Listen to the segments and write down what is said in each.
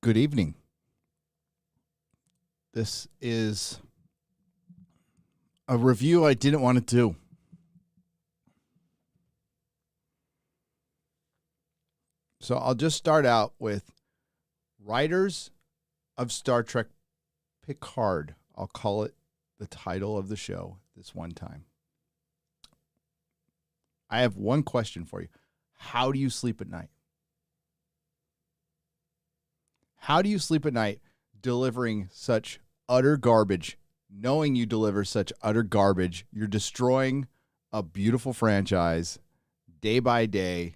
Good evening. This is a review I didn't want to do. So I'll just start out with writers of Star Trek Picard. I'll call it the title of the show this one time. I have one question for you. How do you sleep at night? How do you sleep at night delivering such utter garbage, knowing you deliver such utter garbage? You're destroying a beautiful franchise day by day.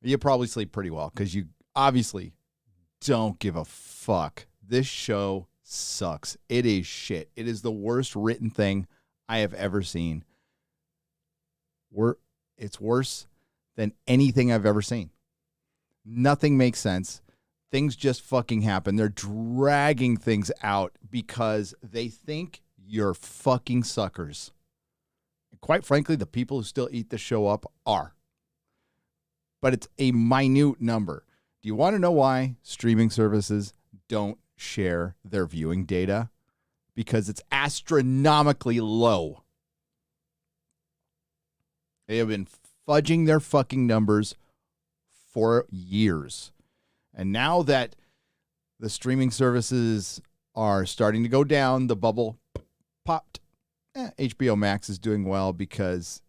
You probably sleep pretty well because you obviously don't give a fuck. This show sucks. It is shit. It is the worst written thing I have ever seen. It's worse than anything I've ever seen. Nothing makes sense. Things just fucking happen. They're dragging things out because they think you're fucking suckers. And quite frankly, the people who still eat the show up are. But it's a minute number. Do you want to know why streaming services don't share their viewing data? Because it's astronomically low. They have been fudging their fucking numbers for years. And now that the streaming services are starting to go down, the bubble popped. HBO Max is doing well because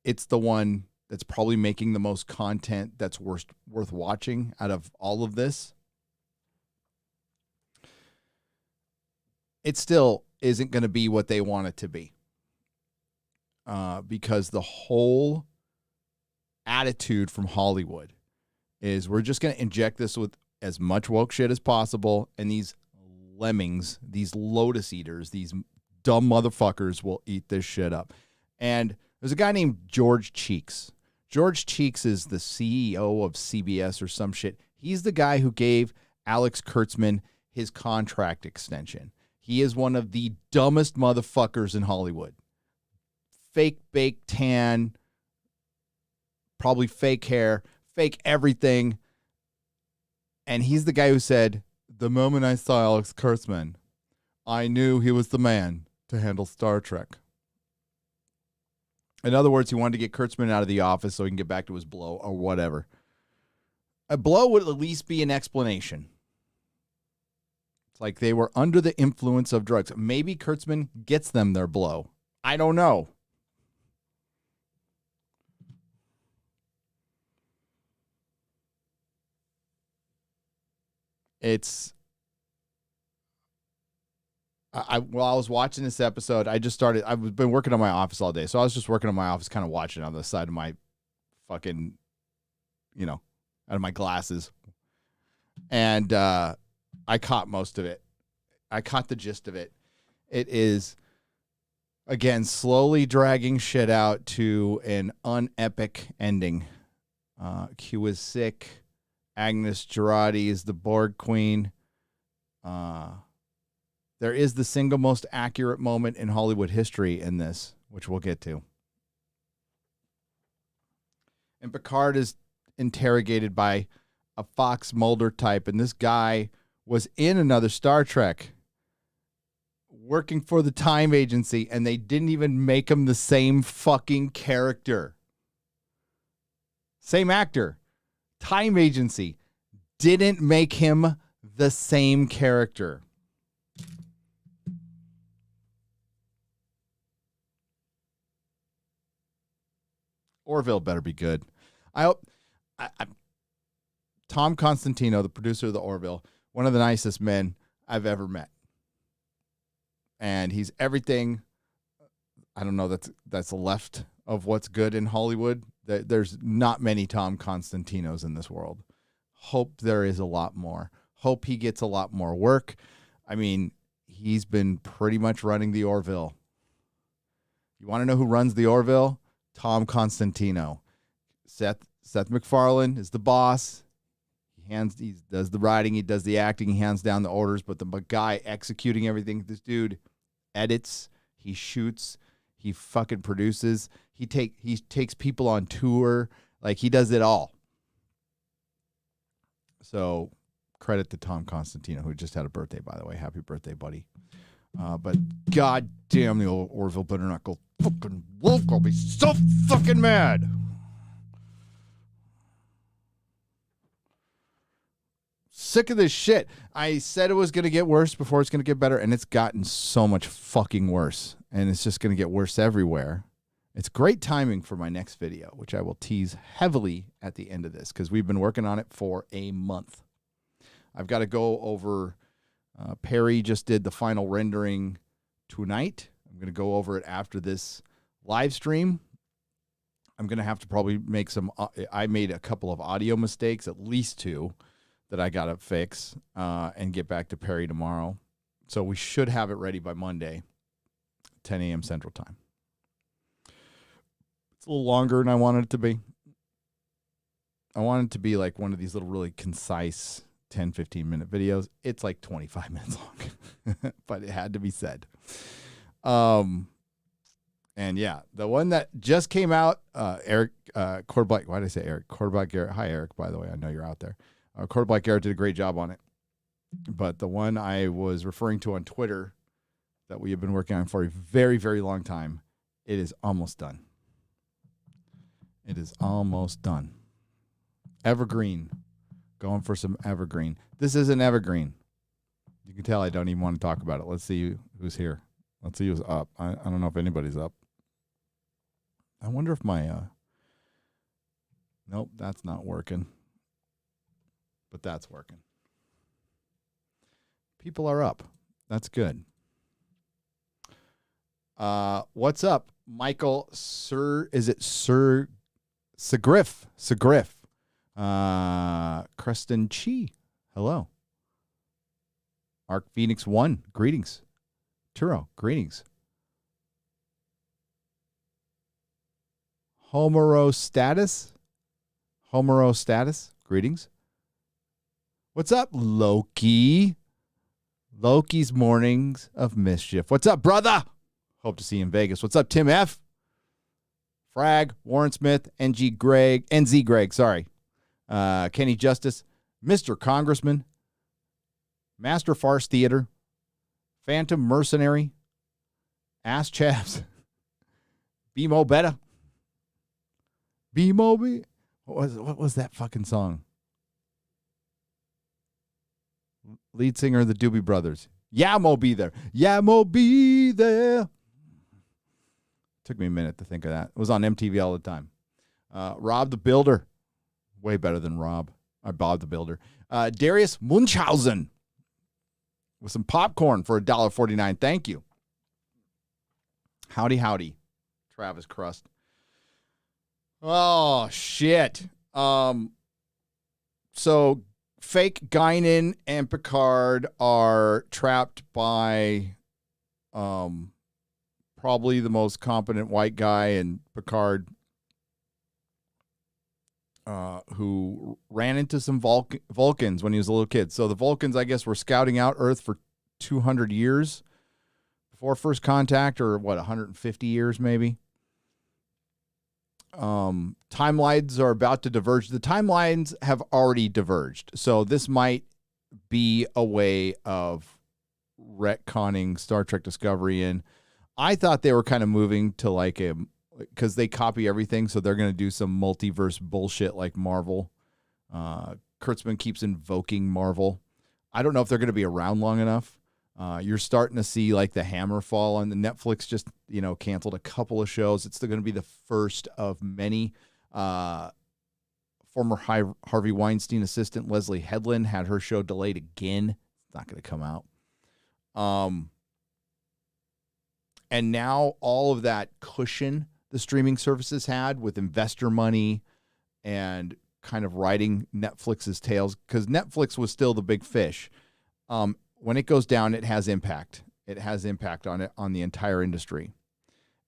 it's the one that's probably making the most content that's worth watching out of all of this. It still isn't going to be what they want it to be. Because the whole attitude from Hollywood is we're just going to inject this with as much woke shit as possible, and these lemmings, these lotus eaters, these dumb motherfuckers will eat this shit up. And there's a guy named George Cheeks. George Cheeks is the CEO of CBS or some shit. He's the guy who gave Alex Kurtzman his contract extension. He is one of the dumbest motherfuckers in Hollywood. Fake baked tan, probably fake hair, fake everything. And he's the guy who said, the moment I saw Alex Kurtzman, I knew he was the man to handle Star Trek. In other words, he wanted to get Kurtzman out of the office so he can get back to his blow or whatever. A blow would at least be an explanation. It's like they were under the influence of drugs. Maybe Kurtzman gets them their blow. I don't know. While I was watching this episode, I've been working on my office all day. So I was just working on my office, kind of watching on the side of my fucking, out of my glasses. And I caught most of it. I caught the gist of it. It is, again, slowly dragging shit out to an unepic ending. Q is sick. Agnes Girardi is the Borg Queen. There is the single most accurate moment in Hollywood history in this, which we'll get to. And Picard is interrogated by a Fox Mulder type, and this guy was in another Star Trek working for the Time Agency, and they didn't even make him the same fucking character. Same actor. Time Agency didn't make him the same character. Orville better be good. I hope. Tom Constantino, the producer of the Orville, one of the nicest men I've ever met. And he's everything. I don't know, that's left of what's good in Hollywood. There's not many Tom Constantinos in this world. Hope there is a lot more. Hope he gets a lot more work. I mean, he's been pretty much running the Orville. You want to know who runs the Orville? Tom Constantino. Seth MacFarlane is the boss. He does the writing, he does the acting, he hands down the orders, but the guy executing everything, this dude edits, he shoots, he fucking produces, he takes people on tour, like he does it all. So Credit to Tom Constantino, who just had a birthday, by the way. Happy birthday, buddy. But god damn, the old Orville better not go fucking woke. I'll be so fucking mad. Sick of this shit. I said it was going to get worse before it's going to get better, and it's gotten so much fucking worse. And it's just going to get worse everywhere. It's great timing for my next video, which I will tease heavily at the end of this, because we've been working on it for a month. I've got to go over, Perry just did the final rendering tonight. I'm going to go over it after this live stream. I'm going to have to probably make some, I made a couple of audio mistakes, at least 2, that I got to fix and get back to Perry tomorrow. So we should have it ready by Monday, 10 a.m. Central Time. It's a little longer than I wanted it to be. I wanted it to be like one of these little really concise 10, 15-minute videos. It's like 25 minutes long, but it had to be said. And yeah, the one that just came out, Eric Quarterback, why did I say Eric? Quarterback Garrett. Hi, Eric, by the way. I know you're out there. Quarterback Garrett did a great job on it. But the one I was referring to on Twitter that we have been working on for a very, very long time, it is almost done. It is almost done. Evergreen. Going for some evergreen. This isn't evergreen. You can tell I don't even want to talk about it. Let's see who's here. Let's see who's up. I don't know if anybody's up. I wonder if my... Nope, that's not working. But that's working. People are up. That's good. What's up, Michael Sir? Is it Sir Segriff? Segriff. Creston Chi. Hello. Arc Phoenix 1. Greetings. Turo. Greetings. Homerostatus. Homerostatus. Greetings. What's up, Loki? Loki's Mornings of Mischief. What's up, brother? Hope to see you in Vegas. What's up, Tim F? Frag, Warren Smith, NZ Greg, sorry. Kenny Justice, Mr. Congressman, Master Farce Theater, Phantom Mercenary, Ass Chaps, BMO Beta, BMO. What was that fucking song? Lead singer of the Doobie Brothers. Yamo be there. Yamo be there. Took me a minute to think of that. It was on MTV all the time. Rob the Builder. Way better than Rob. Bob the Builder. Darius Munchausen. With some popcorn for $1.49. Thank you. Howdy, howdy. Travis Crust. Oh, shit. So... Fake Guinan and Picard are trapped by probably the most competent white guy in Picard who ran into some Vulcans when he was a little kid. So the Vulcans, I guess, were scouting out Earth for 200 years before first contact, or what, 150 years maybe? Timelines are about to diverge. The timelines have already diverged. So this might be a way of retconning Star Trek Discovery. And I thought they were kind of moving to like because they copy everything. So they're going to do some multiverse bullshit like Marvel. Kurtzman keeps invoking Marvel. I don't know if they're going to be around long enough. You're starting to see like the hammer fall on the Netflix just, canceled a couple of shows. It's still going to be the first of many. Former Harvey Weinstein assistant Leslie Headland had her show delayed again. It's not going to come out. And now all of that cushion the streaming services had with investor money and kind of riding Netflix's tails, because Netflix was still the big fish. When it goes down, it has impact. It has impact on the entire industry.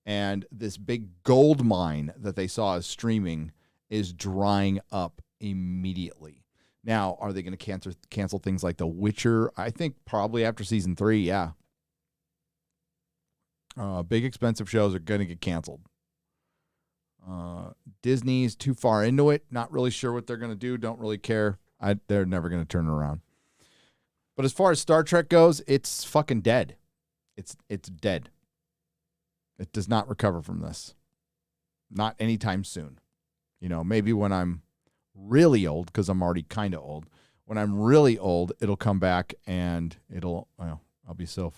And this big gold mine that they saw as streaming is drying up immediately. Now, are they going to cancel things like The Witcher? I think probably after season 3, yeah. Big expensive shows are going to get canceled. Disney's too far into it. Not really sure what they're going to do. Don't really care. They're never going to turn it around. But as far as Star Trek goes, it's fucking dead. It's dead. It does not recover from this. Not anytime soon. You know, maybe when I'm really old, because I'm already kind of old. When I'm really old, it'll come back and I'll be so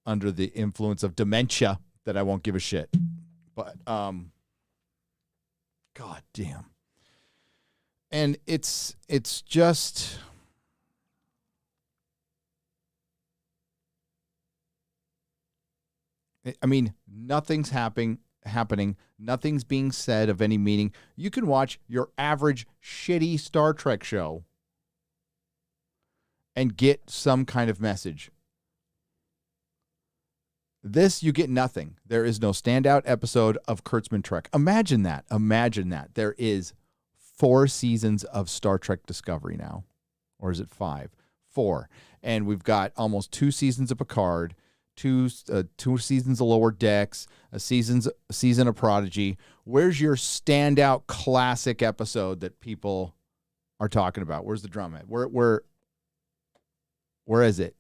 under the influence of dementia that I won't give a shit. But God damn. And it's just, I mean, nothing's happening. Nothing's being said of any meaning. You can watch your average shitty Star Trek show and get some kind of message. This, you get nothing. There is no standout episode of Kurtzman Trek. Imagine that. There is 4 seasons of Star Trek Discovery now. Or is it 5? 4. And we've got almost 2 seasons of Picard, 2 seasons of Lower Decks, a season of Prodigy. Where's your standout classic episode that people are talking about? Where's the drum at? Where is it?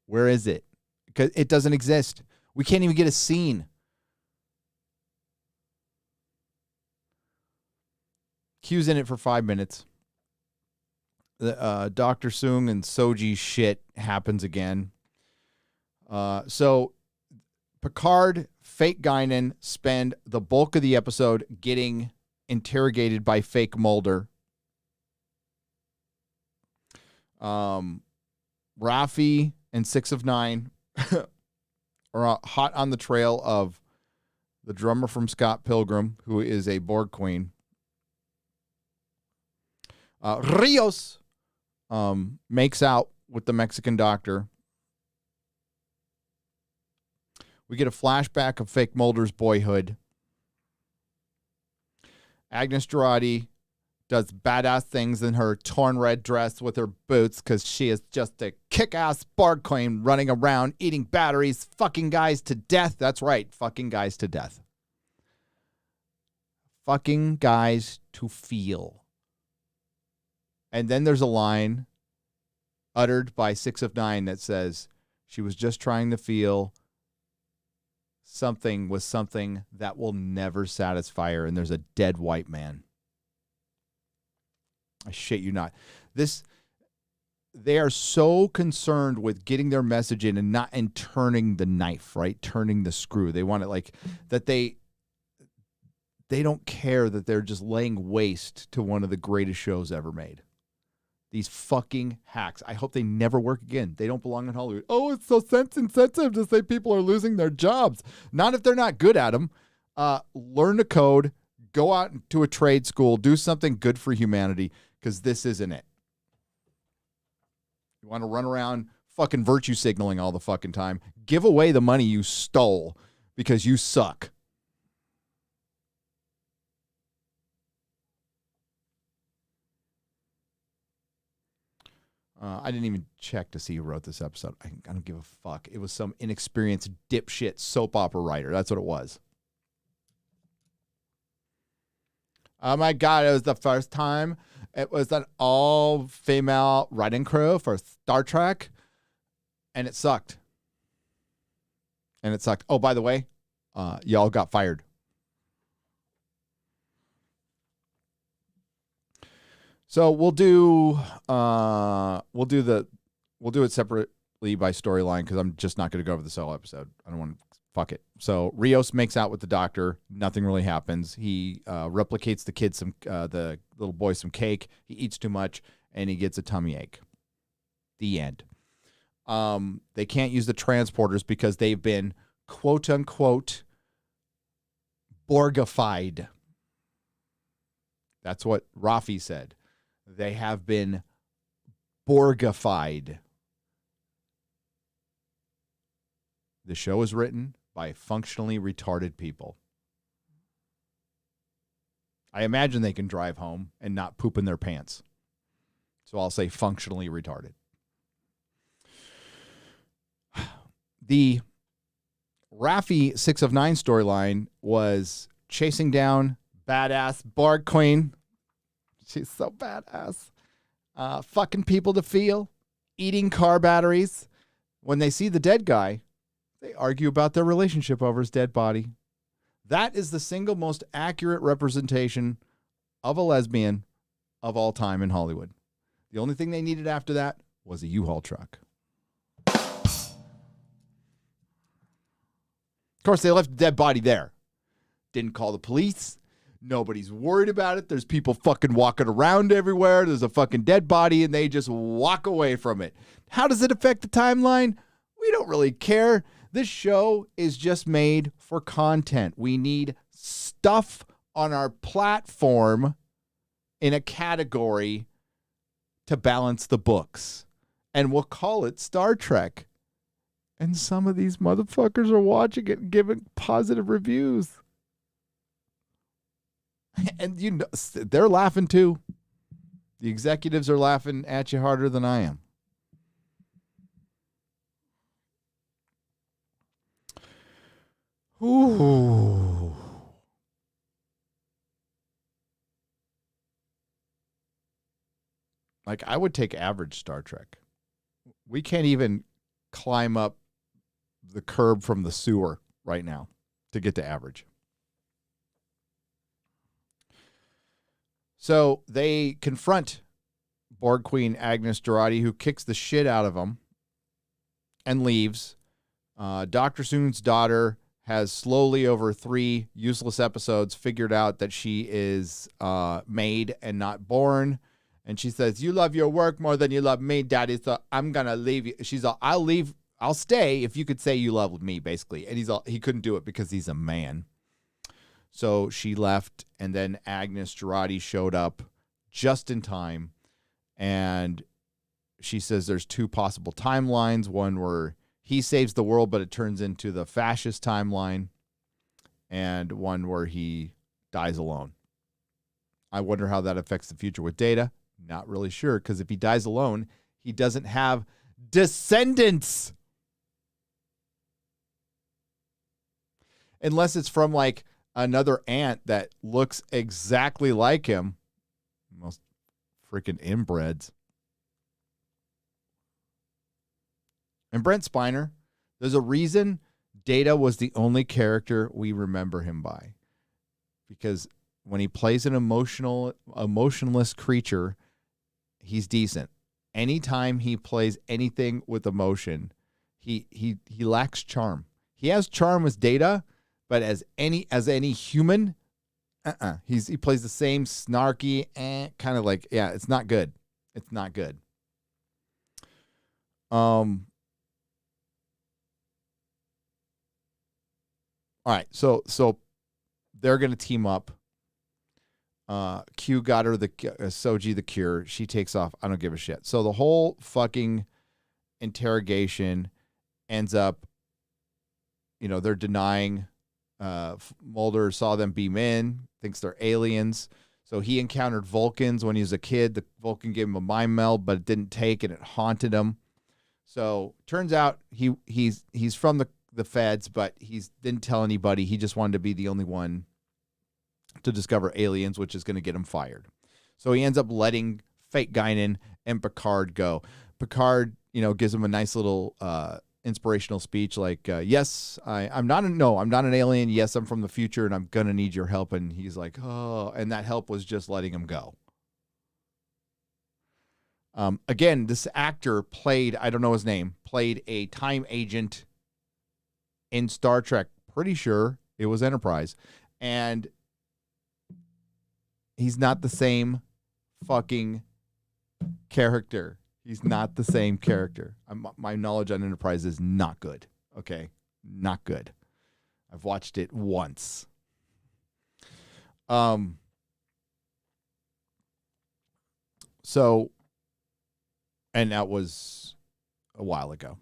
Where is it? Because it doesn't exist. We can't even get a scene. Q's in it for 5 minutes. The Dr. Soong and Soji shit happens again. So Picard, fake Guinan spend the bulk of the episode getting interrogated by fake Mulder. Raffi and 6 of 9 are hot on the trail of the drummer from Scott Pilgrim, who is a Borg queen. Rios makes out with the Mexican doctor. We get a flashback of fake Mulder's boyhood. Agnes Girardi does badass things in her torn red dress with her boots because she is just a kick-ass Borg queen running around eating batteries, fucking guys to death. That's right, fucking guys to death. Fucking guys to feel. And then there's a line uttered by 6 of 9 that says she was just trying to feel something with something that will never satisfy her. And there's a dead white man. I shit you not. They are so concerned with getting their message in and turning the knife, right? Turning the screw. They want it like that. They don't care that they're just laying waste to one of the greatest shows ever made. These fucking hacks. I hope they never work again. They don't belong in Hollywood. Oh, it's so insensitive to say people are losing their jobs. Not if they're not good at them. Learn to code. Go out to a trade school. Do something good for humanity, because this isn't it. You want to run around fucking virtue signaling all the fucking time. Give away the money you stole because you suck. I didn't even check to see who wrote this episode. I don't give a fuck. It was some inexperienced dipshit soap opera writer. That's what it was. Oh my God, it was the first time it was an all-female writing crew for Star Trek, and it sucked. Oh, by the way, y'all got fired. So we'll do it separately by storyline, because I'm just not going to go over the solo episode. I don't want to. Fuck it. So Rios makes out with the doctor. Nothing really happens. He replicates the little boy some cake. He eats too much, and he gets a tummy ache. The end. They can't use the transporters because they've been quote unquote Borgified. That's what Raffi said. They have been Borgified. The show is written by functionally retarded people. I imagine they can drive home and not poop in their pants. So I'll say functionally retarded. The Raffi 6 of 9 storyline was chasing down badass Borg Queen. She's so badass. Fucking people to feel. Eating car batteries. When they see the dead guy, they argue about their relationship over his dead body. That is the single most accurate representation of a lesbian of all time in Hollywood. The only thing they needed after that was a U-Haul truck. Of course, they left the dead body there. Didn't call the police. Nobody's worried about it. There's people fucking walking around everywhere. There's a fucking dead body, and they just walk away from it. How does it affect the timeline? We don't really care. This show is just made for content. We need stuff on our platform in a category to balance the books. And we'll call it Star Trek. And some of these motherfuckers are watching it and giving positive reviews. And you know, they're laughing too. The executives are laughing at you harder than I am. Ooh. Like, I would take average Star Trek. We can't even climb up the curb from the sewer right now to get to average. So they confront Borg Queen Agnes Jurati, who kicks the shit out of them and leaves. Dr. Soon's daughter has slowly, over 3 useless episodes, figured out that she is made and not born. And she says, "You love your work more than you love me, Daddy, so I'm going to leave you." She's all, I'll stay if you could say you love me, basically. And he couldn't do it because he's a man. So she left, and then Agnes Jurati showed up just in time. And she says there's 2 possible timelines, one where he saves the world, but it turns into the fascist timeline, and one where he dies alone. I wonder how that affects the future with Data. Not really sure, because if he dies alone, he doesn't have descendants. Unless it's from, like, another aunt that looks exactly like him. Most freaking inbreds. And Brent Spiner, there's a reason Data was the only character we remember him by. Because when he plays an emotionless creature, he's decent. Anytime he plays anything with emotion, he lacks charm. He has charm as Data, but as any human, he plays the same snarky kind of like, yeah, it's not good. It's not good. All right, so they're gonna team up. Q got her the Soji the cure. She takes off. I don't give a shit. So the whole fucking interrogation ends up, they're denying. Mulder saw them beam in, thinks they're aliens. So he encountered Vulcans when he was a kid. The Vulcan gave him a mind meld, but it didn't take, and it haunted him. So turns out he's from the feds, but he didn't tell anybody. He just wanted to be the only one to discover aliens, which is going to get him fired. So he ends up letting Fake Guinan and Picard go. Picard, gives him a nice little inspirational speech like, yes, I'm not an alien. Yes, I'm from the future, and I'm going to need your help. And he's like, oh, and that help was just letting him go. Again, this actor played, I don't know his name, played a time agent in Star Trek. Pretty sure it was Enterprise. And he's not the same fucking character. He's not the same character. My knowledge on Enterprise is not good. Okay? Not good. I've watched it once. So, and that was a while ago.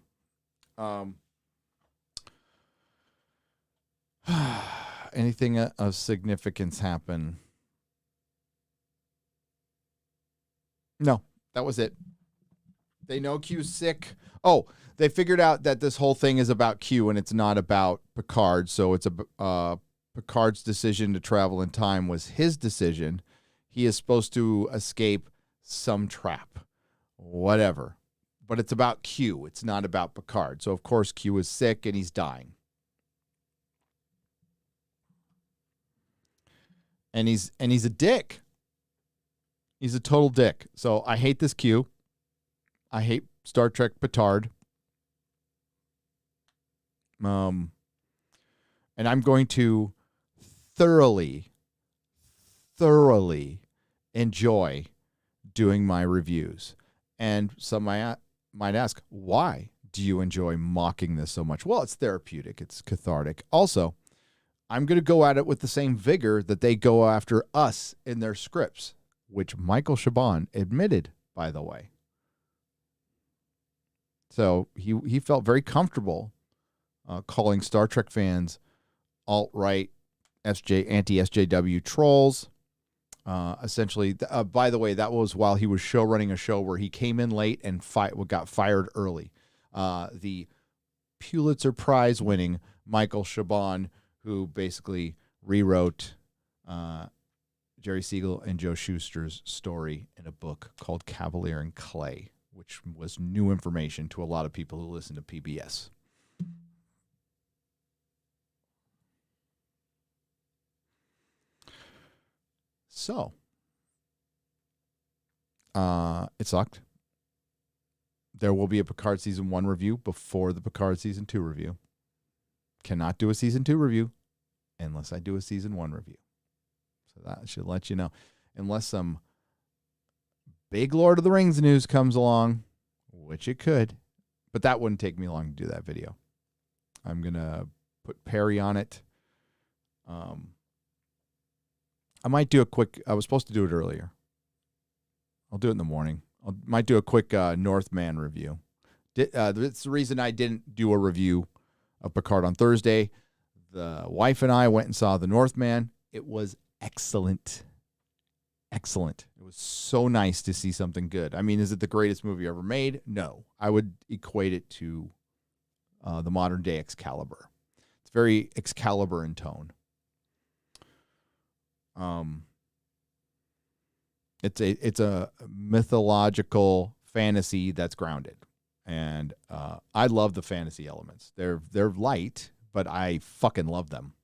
Anything of significance happen? No, that was it. They know Q's sick. Oh, they figured out that this whole thing is about Q and it's not about Picard. So it's Picard's decision to travel in time was his decision. He is supposed to escape some trap, whatever. But it's about Q. It's not about Picard. So, of course, Q is sick and he's dying. And he's a dick. He's a total dick. So I hate this Q. I hate Star Trek Petard. And I'm going to thoroughly enjoy doing my reviews. And some might ask, why do you enjoy mocking this so much? Well, it's therapeutic. It's cathartic. Also, I'm going to go at it with the same vigor that they go after us in their scripts, which Michael Chabon admitted, by the way. So he felt very comfortable calling Star Trek fans alt-right anti-SJW trolls. Essentially, by the way, that was while he was running a show where he came in late and got fired early. The Pulitzer Prize winning Michael Chabon, who basically rewrote Jerry Siegel and Joe Shuster's story in a book called Cavalier and Clay, which was new information to a lot of people who listen to PBS. So, it sucked. There will be a Picard Season 1 review before the Picard Season 2 review. Cannot do a Season 2 review unless I do a Season 1 review. So that should let you know. Unless some big Lord of the Rings news comes along, which it could. But that wouldn't take me long to do that video. I'm going to put Perry on it. I might do a quick, I was supposed to do it earlier. I'll do it in the morning. Might do a quick Northman review. It's the reason I didn't do a review of Picard on Thursday. The wife and I went and saw The Northman. It was excellent. Excellent. It was so nice to see something good. I mean, is it the greatest movie ever made? No. I would equate it to the modern day Excalibur. It's very Excalibur in tone. It's a mythological fantasy that's grounded, and I love the fantasy elements. They're light, but I fucking love them.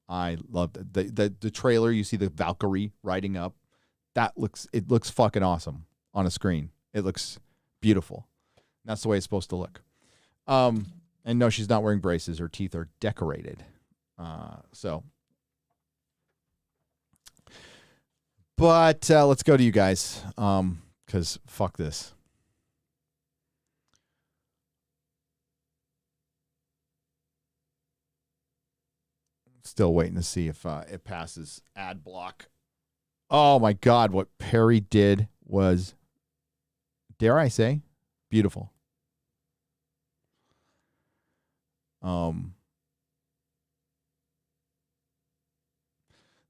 I love the trailer. You see the Valkyrie riding up. It looks fucking awesome on a screen. It looks beautiful. That's the way it's supposed to look. And no, she's not wearing braces. Her teeth are decorated. But let's go to you guys, because fuck this. Still waiting to see if it passes ad block. Oh, my God. What Perry did was, dare I say, beautiful.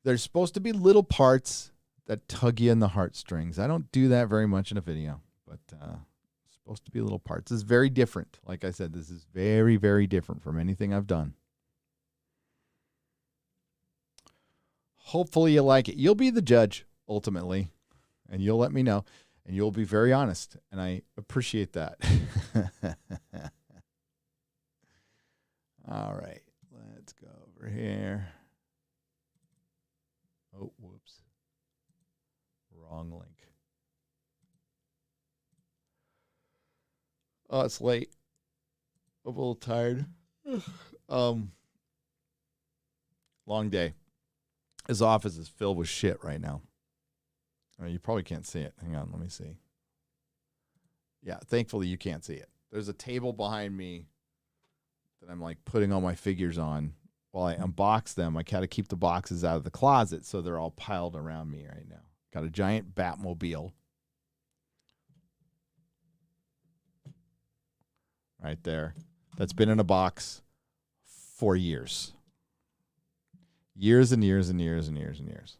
There's supposed to be little parts that tug you in the heartstrings. I don't do that very much in a video, but it's supposed to be little parts. This is very different. Like I said, this is very, very different from anything I've done. Hopefully you like it. You'll be the judge, ultimately, and you'll let me know, and you'll be very honest, and I appreciate that. All right, let's go over here. Oh, whoops. Wrong link. Oh, it's late. I'm a little tired. Long day. His office is filled with shit right now. You probably can't see it. Hang on, let me see. Yeah, thankfully you can't see it. There's a table behind me that I'm like putting all my figures on while I unbox them. I gotta keep the boxes out of the closet, so they're all piled around me right now. Got a giant Batmobile right there that's been in a box for years. Years and years and years and years and years.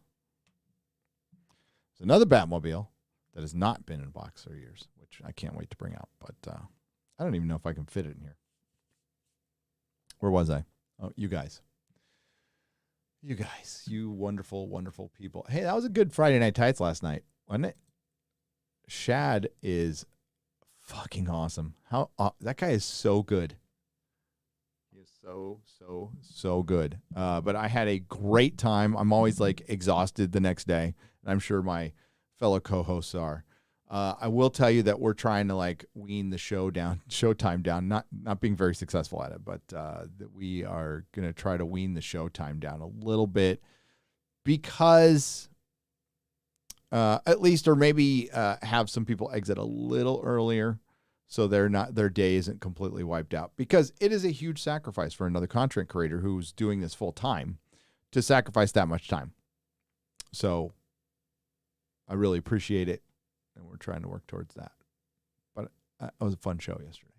There's another Batmobile that has not been in a box for years, which I can't wait to bring out. But I don't even know if I can fit it in here. Where was I? Oh, you guys. You guys, you wonderful, wonderful people. Hey, that was a good Friday Night Tights last night, wasn't it? Shad is fucking awesome. How that guy is so good. He is so good. But I had a great time. I'm always like exhausted the next day, and I'm sure my fellow co-hosts are. I will tell you that we're trying to like wean the showtime down. Not being very successful at it, but that we are gonna try to wean the showtime down a little bit because, at least, or maybe have some people exit a little earlier, so their day isn't completely wiped out. Because it is a huge sacrifice for another content creator who's doing this full time to sacrifice that much time. So I really appreciate it. And we're trying to work towards that. But it was a fun show yesterday.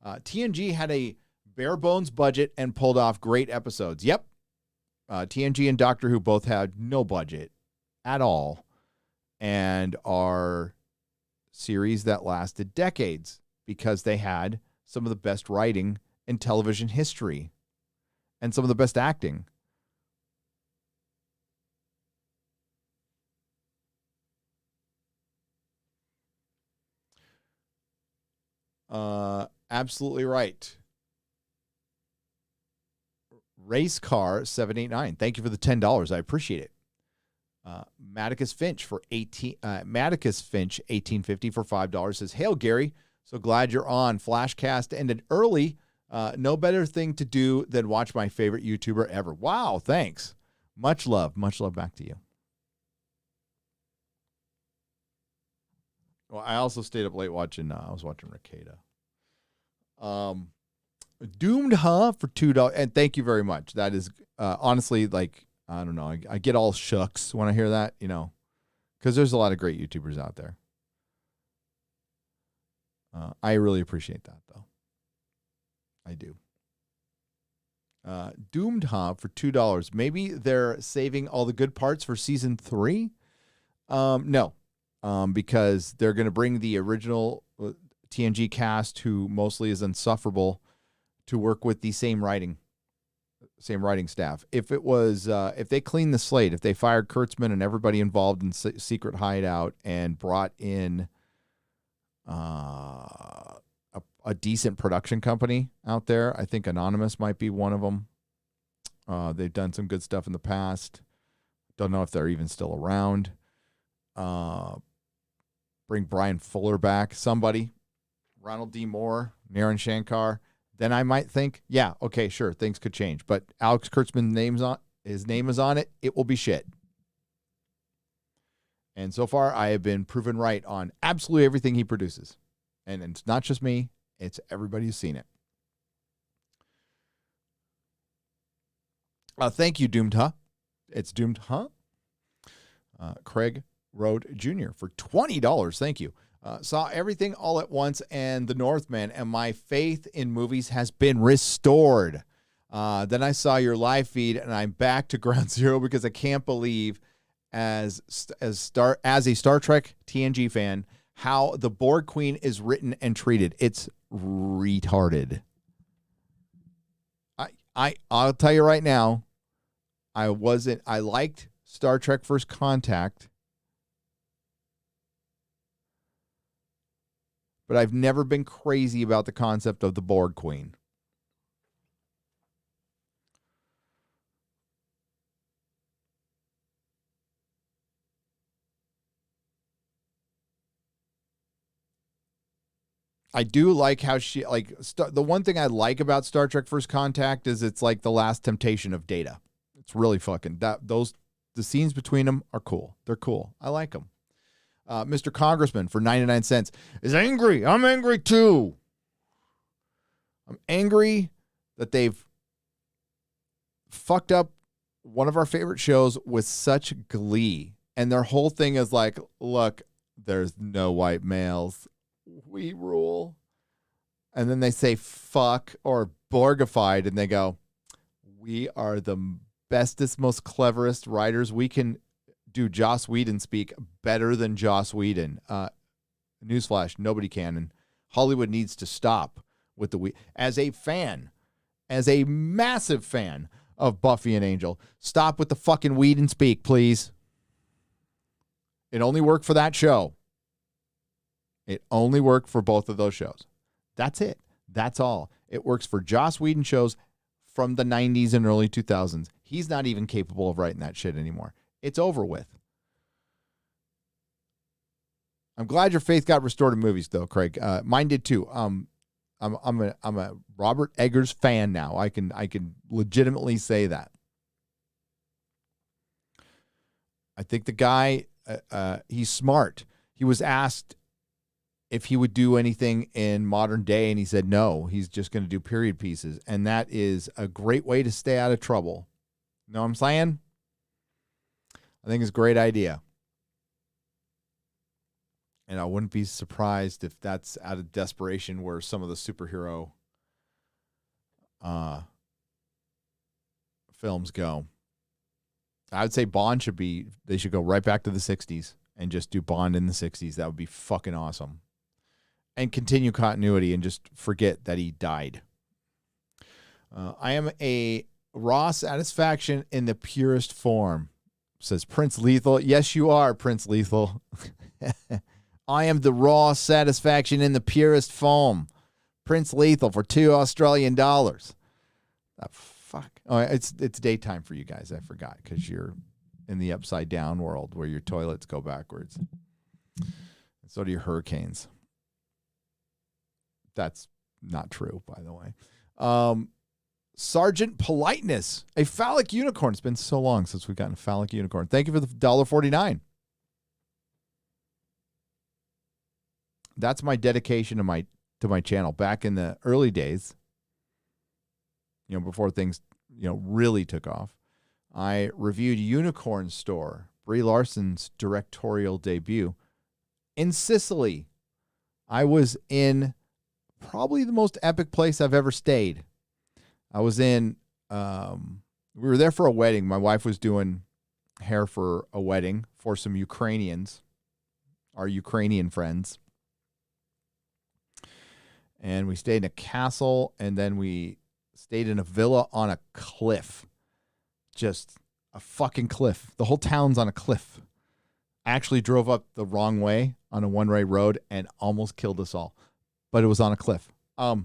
TNG had a bare bones budget and pulled off great episodes. Yep. TNG and Doctor Who both had no budget at all and are series that lasted decades because they had some of the best writing in television history and some of the best acting. Absolutely right. Race Car 789. Thank you for the $10. I appreciate it. Maticus Finch for Maticus Finch 1850 for $5 says, "Hail Gary, so glad you're on. Flashcast ended early. No better thing to do than watch my favorite YouTuber ever." Wow, thanks. Much love back to you. Well, I also stayed up late watching. I was watching Ricada. Doomed, huh? For $2, and thank you very much. That is honestly, like, I don't know. I get all shucks when I hear that, because there's a lot of great YouTubers out there. I really appreciate that, though. I do. Doomed, huh? For $2. Maybe they're saving all the good parts for season 3. No. Because they're going to bring the original TNG cast, who mostly is insufferable, to work with the same writing staff. If it was, if they cleaned the slate, if they fired Kurtzman and everybody involved in Secret Hideout and brought in a decent production company out there, I think Anonymous might be one of them. They've done some good stuff in the past. Don't know if they're even still around. Bring Brian Fuller back, somebody, Ronald D. Moore, Naren Shankar, then I might think, yeah, okay, sure, things could change. But Alex Kurtzman's his name is on it. It will be shit. And so far, I have been proven right on absolutely everything he produces. And it's not just me, it's everybody who's seen it. Thank you, Doomed Huh? It's Doomed Huh? Craig Road Jr. for $20. Thank you. Saw everything all at once and The Northman, and my faith in movies has been restored. Then I saw your live feed, and I'm back to ground zero because I can't believe, as a Star Trek TNG fan, how the Borg Queen is written and treated. It's retarded. I'll tell you right now, I liked Star Trek First Contact, but I've never been crazy about the concept of the Borg Queen. I do like how she, the one thing I like about Star Trek First Contact is it's like the last temptation of Data. It's really fucking, the scenes between them are cool. They're cool. I like them. Mr. Congressman for 99 cents is angry. I'm angry too. I'm angry that they've fucked up one of our favorite shows with such glee. And their whole thing is like, look, there's no white males. We rule. And then they say fuck or Borgified, and they go, we are the bestest, most cleverest writers. We can do Joss Whedon speak better than Joss Whedon. Newsflash, nobody can. And Hollywood needs to stop with as a fan, as a massive fan of Buffy and Angel. Stop with the fucking weed and speak, please. It only worked for that show. It only worked for both of those shows. That's it. That's all. It works for Joss Whedon shows from the 90s and early 2000s. He's not even capable of writing that shit anymore. It's over with. I'm glad your faith got restored in movies, though, Craig. Mine did too. I'm a Robert Eggers fan now. I can legitimately say that. I think the guy, he's smart. He was asked if he would do anything in modern day, and he said no. He's just going to do period pieces, and that is a great way to stay out of trouble. You know what I'm saying? I think it's a great idea. And I wouldn't be surprised if that's out of desperation where some of the superhero films go. I would say Bond they should go right back to the 60s and just do Bond in the 60s. That would be fucking awesome. And continue continuity and just forget that he died. I am a raw satisfaction in the purest form, says Prince Lethal. Yes, you are, Prince Lethal. I am the raw satisfaction in the purest form. Prince Lethal for $2 Australian. Fuck. Oh, it's daytime for you guys. I forgot because you're in the upside down world where your toilets go backwards. And so do your hurricanes. That's not true, by the way. Sergeant Politeness, a phallic unicorn. It's been so long since we've gotten a phallic unicorn. Thank you for the $1.49. That's my dedication to my channel back in the early days, before things, really took off. I reviewed Unicorn Store, Brie Larson's directorial debut in Sicily. I was in probably the most epic place I've ever stayed. I was in, we were there for a wedding. My wife was doing hair for a wedding for some Ukrainians, our Ukrainian friends. And we stayed in a castle, and then we stayed in a villa on a cliff. Just a fucking cliff. The whole town's on a cliff. I actually drove up the wrong way on a one-way road and almost killed us all. But it was on a cliff. It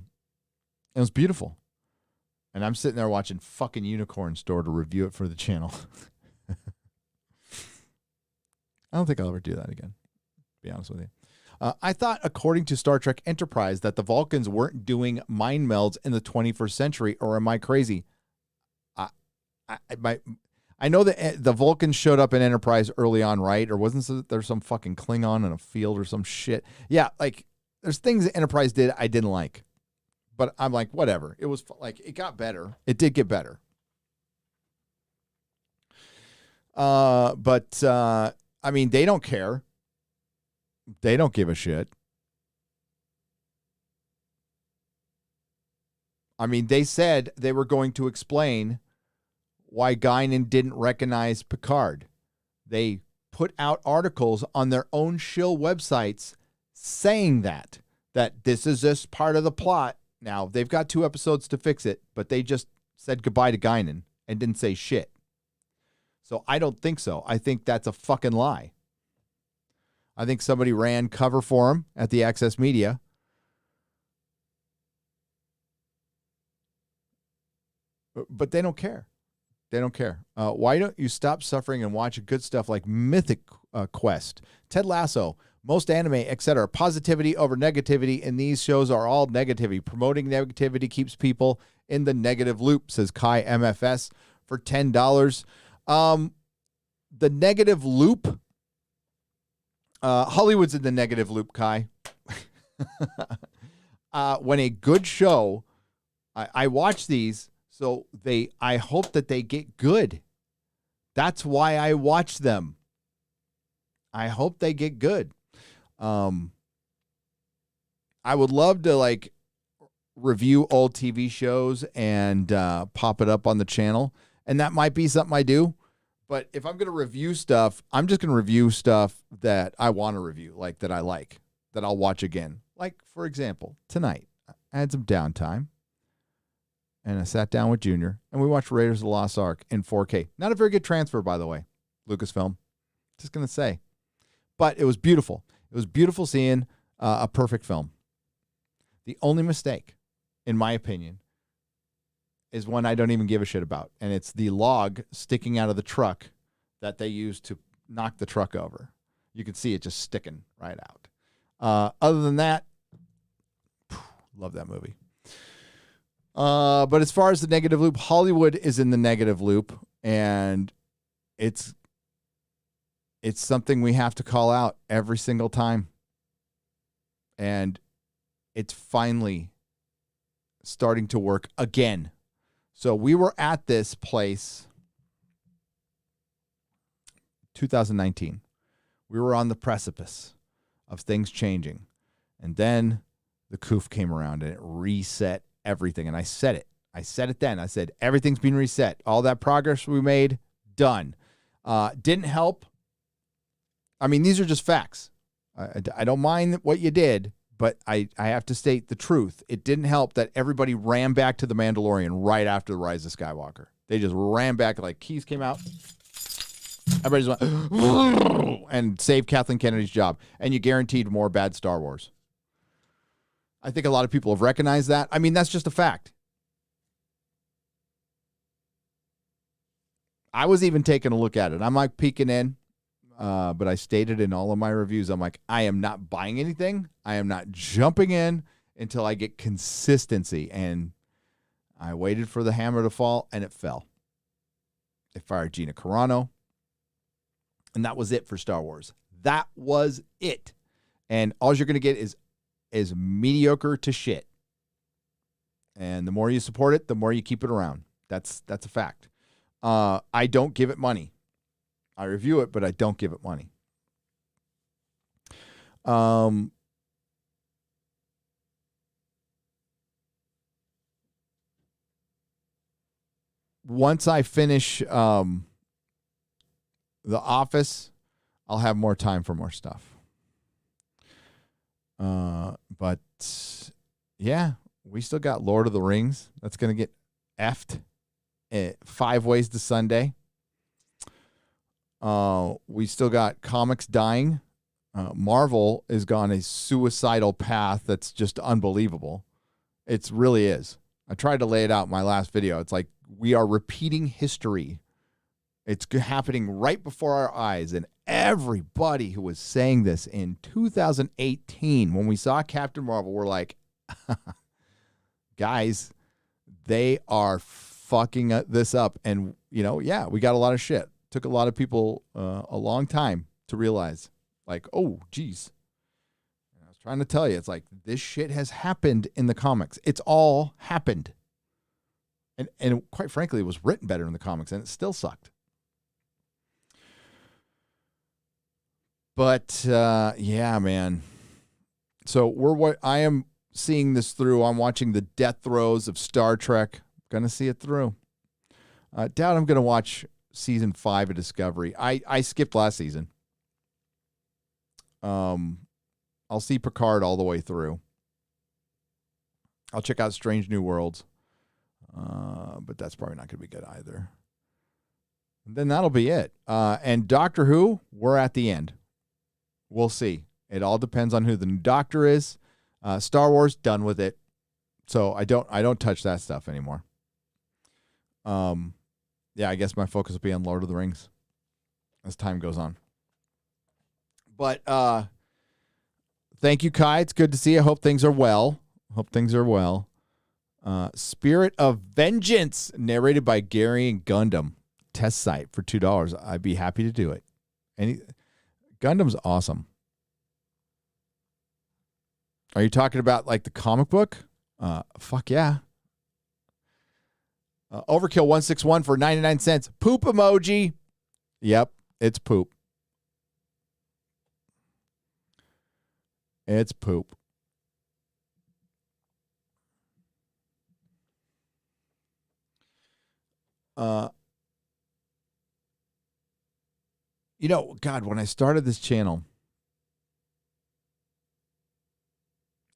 was beautiful. And I'm sitting there watching fucking Unicorn Store to review it for the channel. I don't think I'll ever do that again, to be honest with you. I thought, according to Star Trek Enterprise, that the Vulcans weren't doing mind melds in the 21st century, or am I crazy? I know that the Vulcans showed up in Enterprise early on, right? Or wasn't there some fucking Klingon in a field or some shit? Yeah, like, there's things that Enterprise did I didn't like. But I'm like, whatever. It was like, it got better. It did get better. But I mean, they don't care. They don't give a shit. I mean, they said they were going to explain why Guinan didn't recognize Picard. They put out articles on their own shill websites saying that this is just part of the plot. Now, they've got 2 episodes to fix it, but they just said goodbye to Guinan and didn't say shit. So I don't think so. I think that's a fucking lie. I think somebody ran cover for him at the Access Media. But they don't care. They don't care. Why don't you stop suffering and watch good stuff like Mythic Quest, Ted Lasso, most anime, etc. Positivity over negativity, and these shows are all negativity. Promoting negativity keeps people in the negative loop, says Kai MFS for $10. The negative loop. Hollywood's in the negative loop, Kai. When a good show, I watch these, so I hope that they get good. That's why I watch them. I hope they get good. I would love to review old TV shows and pop it up on the channel, and that might be something I do. But if I'm going to review stuff, I'm just going to review stuff that I want to review, that I like, that I'll watch again. Like, for example, tonight, I had some downtime. and I sat down with Junior, and we watched Raiders of the Lost Ark in 4K. Not a very good transfer, by the way, Lucasfilm. Just going to say. But it was beautiful. It was beautiful seeing a perfect film. The only mistake, in my opinion, is one I don't even give a shit about, and it's the log sticking out of the truck that they used to knock the truck over. You can see it just sticking right out. Other than that, love that movie. But as far as the negative loop, Hollywood is in the negative loop, and it's something we have to call out every single time. And it's finally starting to work again. So we were at this place 2019. We were on the precipice of things changing. And then the coof came around and it reset everything. And I said it. I said it then. I said, everything's been reset. All that progress we made, done. Didn't help. I mean, these are just facts. I don't mind what you did, but I have to state the truth. It didn't help that everybody ran back to The Mandalorian right after The Rise of Skywalker. They just ran back like keys came out. Everybody just went and saved Kathleen Kennedy's job. And you guaranteed more bad Star Wars. I think a lot of people have recognized that. I mean, that's just a fact. I was even taking a look at it. I'm like peeking in. But I stated in all of my reviews, I'm like, I am not buying anything. I am not jumping in until I get consistency. And I waited for the hammer to fall, and it fell. They fired Gina Carano. And that was it for Star Wars. That was it. And all you're going to get is mediocre to shit. And the more you support it, the more you keep it around. That's a fact. I don't give it money. I review it, but I don't give it money. Once I finish The Office, I'll have more time for more stuff. But yeah, we still got Lord of the Rings. That's going to get effed 5 ways to Sunday. We still got comics dying. Marvel is gone a suicidal path that's just unbelievable. It really is. I tried to lay it out in my last video. It's like we are repeating history. It's happening right before our eyes. And everybody who was saying this in 2018, when we saw Captain Marvel, we're like, guys, they are fucking this up. And, yeah, we got a lot of shit. Took a lot of people a long time to realize, like, oh, geez. I was trying to tell you, it's like this shit has happened in the comics. It's all happened. And quite frankly, it was written better in the comics, and it still sucked. But, yeah, man. So I am seeing this through. I'm watching the death throes of Star Trek. Going to see it through. Doubt I'm going to watch Season 5 of Discovery. I skipped last season. I'll see Picard all the way through. I'll check out Strange New Worlds. But that's probably not going to be good either. And then that'll be it. And Doctor Who, we're at the end. We'll see. It all depends on who the new Doctor is. Star Wars, done with it. So I don't touch that stuff anymore. Yeah, I guess my focus will be on Lord of the Rings as time goes on. But thank you, Kai. It's good to see you. Hope things are well. Spirit of Vengeance, narrated by Gary and Gundam. Test site for $2. I'd be happy to do it. Gundam's awesome. Are you talking about like the comic book? Fuck yeah. Overkill 161 for 99 cents. Poop emoji. Yep, it's poop. It's poop. God, when I started this channel,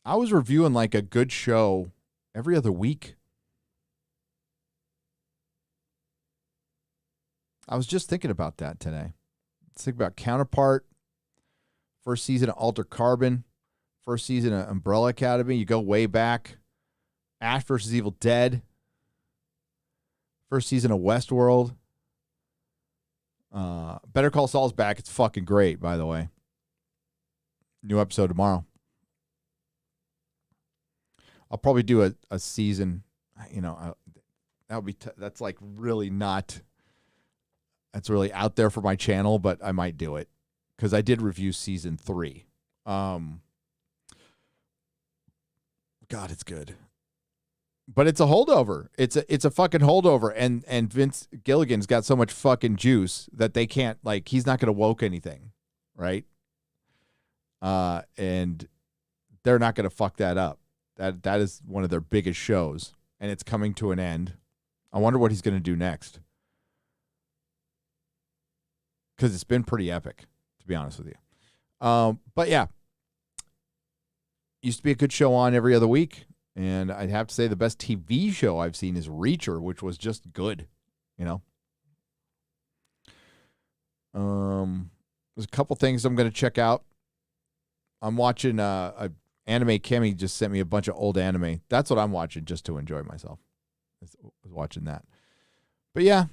I was reviewing like a good show every other week. I was just thinking about that today. Let's think about Counterpart, first season of Alter Carbon, first season of Umbrella Academy. You go way back. Ash vs. Evil Dead, first season of Westworld. Better Call Saul's back. It's fucking great, by the way. New episode tomorrow. I'll probably do a season. That would be that's like really not. That's really out there for my channel, but I might do it because I did review season 3. God, it's good. But it's a holdover. It's a fucking holdover. And Vince Gilligan's got so much fucking juice that they can't, like, he's not going to woke anything, right? And they're not going to fuck that up. That is one of their biggest shows, and it's coming to an end. I wonder what he's going to do next. Because it's been pretty epic, to be honest with you. But yeah, used to be a good show on every other week. And I'd have to say the best TV show I've seen is Reacher, which was just good, There's a couple things I'm going to check out. I'm watching a anime. Kemi just sent me a bunch of old anime. That's what I'm watching just to enjoy myself. I was watching that. But yeah,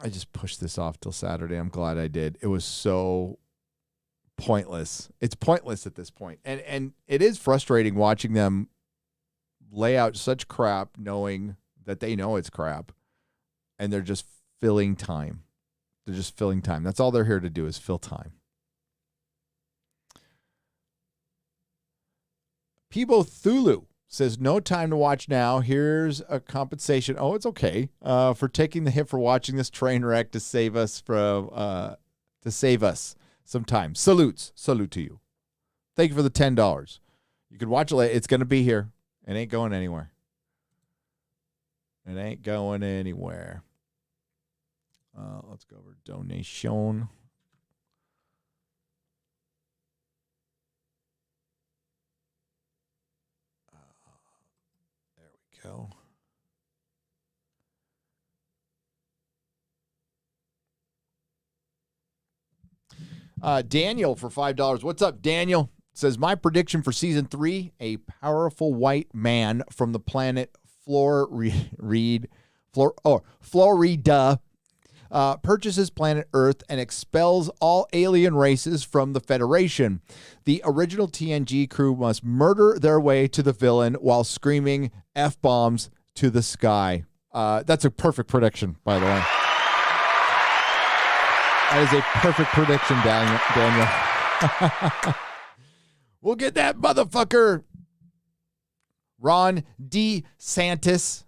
I just pushed this off till Saturday. I'm glad I did. It was so pointless. It's pointless at this point. And it is frustrating watching them lay out such crap knowing that they know it's crap and they're just filling time. They're just filling time. That's all they're here to do is fill time. Peebo Thulu says, no time to watch now. Here's a compensation. Oh, it's okay. For taking the hit for watching this train wreck to save us some time. Salute to you. Thank you for the $10. You can watch it later. It's going to be here. It ain't going anywhere. Let's go over donation. There we go. Daniel for $5. What's up, Daniel? Says, my prediction for season 3, a powerful white man from the planet Florida purchases planet Earth and expels all alien races from the Federation. The original TNG crew must murder their way to the villain while screaming F-bombs to the sky. That's a perfect prediction, by the way. That is a perfect prediction, Daniel. We'll get that motherfucker. Ron DeSantis.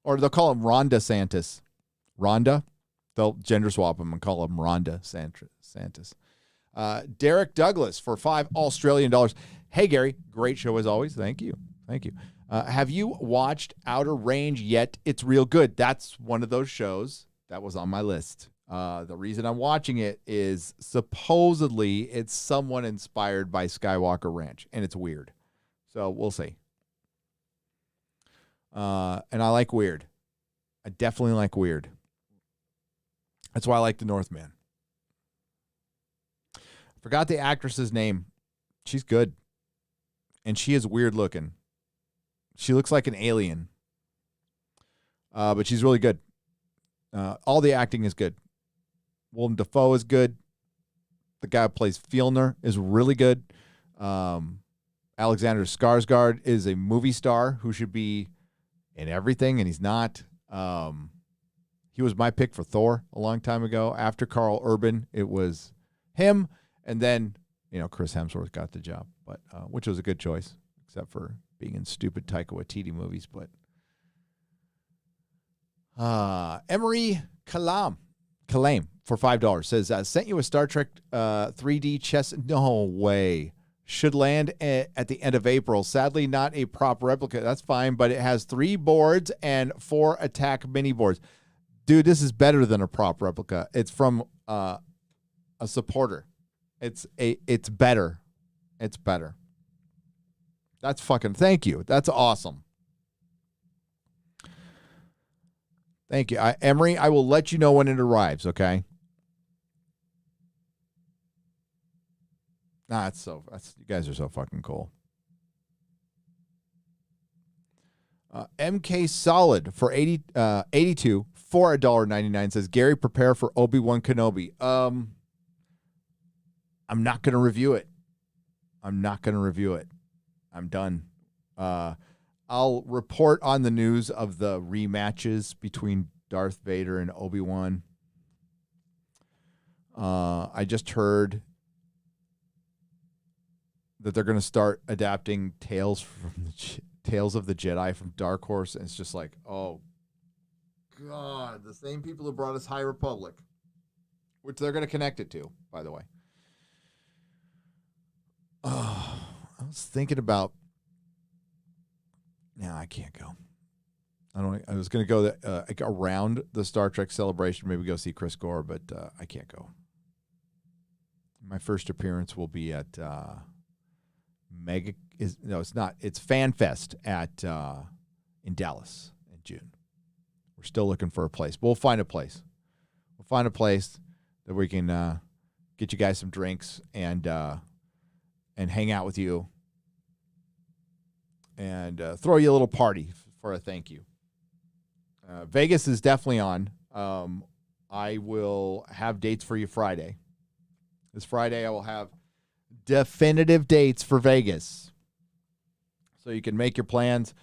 Or they'll call him Rhonda Santis. Rhonda? They'll gender swap him and call him Rhonda Santis. Derek Douglas for $5 Australian. Hey, Gary. Great show as always. Thank you. Have you watched Outer Range yet? It's real good. That's one of those shows that was on my list. The reason I'm watching it is supposedly it's someone inspired by Skywalker Ranch, and it's weird. So we'll see. And I like weird. I definitely like weird. That's why I like The Northman. Forgot the actress's name. She's good. And she is weird looking. She looks like an alien. But she's really good. All the acting is good. Willem Dafoe is good. The guy who plays Fjellner is really good. Alexander Skarsgård is a movie star who should be in everything, and he's not. He was my pick for Thor a long time ago. After Carl Urban, it was him, and then Chris Hemsworth got the job, but which was a good choice, except for being in stupid Taika Waititi movies. But Emery Kalam for $5 says, sent you a Star Trek 3D chess. No way. Should land at the end of April. Sadly, not a prop replica. That's fine, but it has 3 boards and 4 attack mini boards. Dude, this is better than a prop replica. It's from a supporter. It's better. It's better. That's fucking, thank you. That's awesome. Thank you. Emery, I will let you know when it arrives, okay? You guys are so fucking cool. MK Solid for 82 for $1.99 says, Gary, prepare for Obi-Wan Kenobi. I'm not going to review it. I'm done. I'll report on the news of the rematches between Darth Vader and Obi-Wan. I just heard that they're going to start adapting Tales of the Jedi from Dark Horse, and it's just like, oh, God, the same people who brought us High Republic, which they're going to connect it to, by the way. Oh, I was thinking about, I can't go. I was going to go around the Star Trek celebration, maybe go see Chris Gore, but I can't go. My first appearance will be at it's Fan Fest in Dallas in June. We're still looking for a place. We'll find a place. We'll find a place that we can get you guys some drinks and hang out with you and throw you a little party for a thank you. Vegas is definitely on. I will have dates for you Friday. This Friday I will have definitive dates for Vegas, so you can make your plans.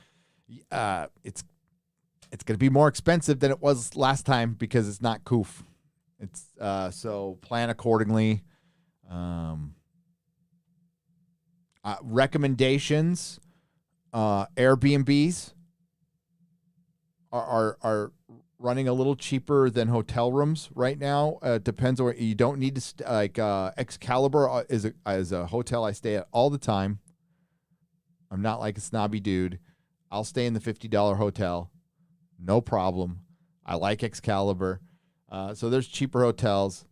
It's going to be more expensive than it was last time because it's not Koof. It's so plan accordingly. Recommendations: Airbnbs are running a little cheaper than hotel rooms right now. Depends on where you don't need to Excalibur is a hotel I stay at all the time. I'm not like a snobby dude. I'll stay in the $50 hotel, no problem. I like Excalibur, so there's cheaper hotels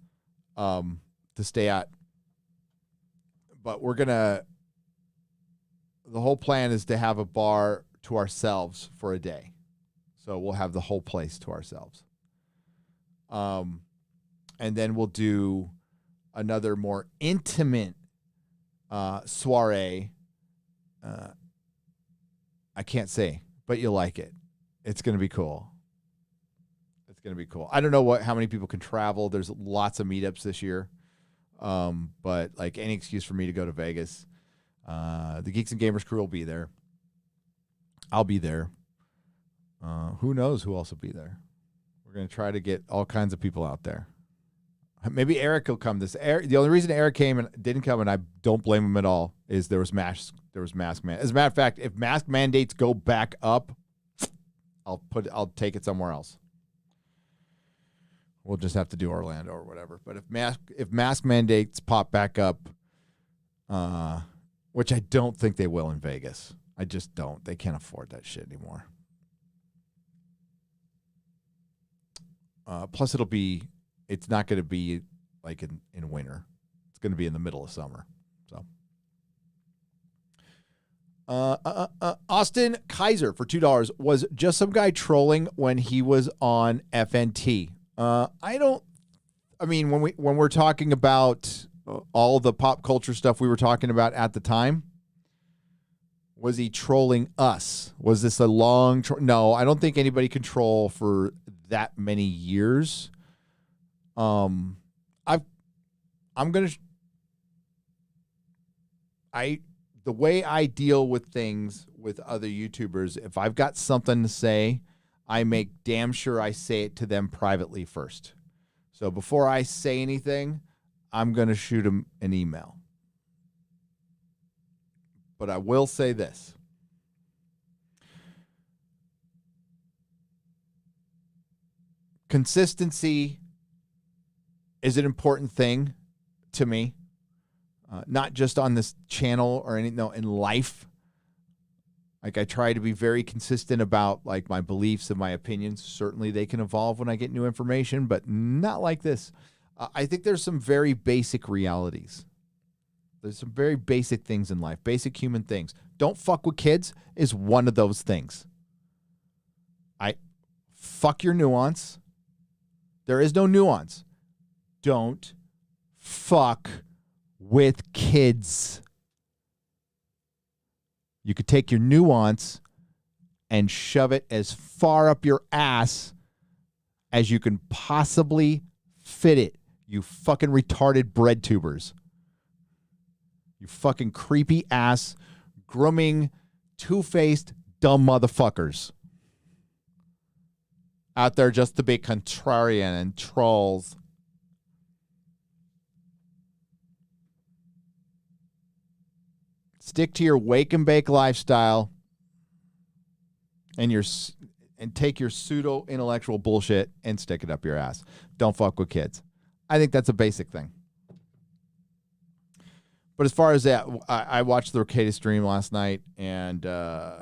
to stay at. But the whole plan is to have a bar to ourselves for a day. So we'll have the whole place to ourselves. And then we'll do another more intimate soiree. I can't say, but you'll like it. It's going to be cool. I don't know how many people can travel. There's lots of meetups this year. But like any excuse for me to go to Vegas. The Geeks and Gamers crew will be there. I'll be there. Who knows who else will be there? We're going to try to get all kinds of people out there. Maybe Eric will come. The only reason Eric came and didn't come, and I don't blame him at all, is there was mask mandate. As a matter of fact, if mask mandates go back up, I'll take it somewhere else. We'll just have to do Orlando or whatever. But if mask mandates pop back up, which I don't think they will in Vegas. I just don't. They can't afford that shit anymore. Plus, it's not going to be like in winter. It's going to be in the middle of summer. So, Austin Kaiser for $2 was just some guy trolling when he was on FNT. When we're talking about all the pop culture stuff we were talking about at the time, was he trolling us? Was this a long No, I don't think anybody can troll for that many years. The way I deal with things with other YouTubers, if I've got something to say, I make damn sure I say it to them privately first. So before I say anything, I'm going to shoot them an email. But I will say this. Consistency is an important thing to me, not just on this channel or in life. Like, I try to be very consistent about like my beliefs and my opinions. Certainly they can evolve when I get new information, but not like this. I think there's some very basic realities. There's some very basic things in life, basic human things. Don't fuck with kids is one of those things. Fuck your nuance. There is no nuance. Don't fuck with kids. You could take your nuance and shove it as far up your ass as you can possibly fit it, you fucking retarded bread tubers. You fucking creepy ass, grooming, two-faced, dumb motherfuckers. Out there just to be contrarian and trolls. Stick to your wake and bake lifestyle and take your pseudo intellectual bullshit and stick it up your ass. Don't fuck with kids. I think that's a basic thing. But as far as that, I watched the Ricada stream last night, and I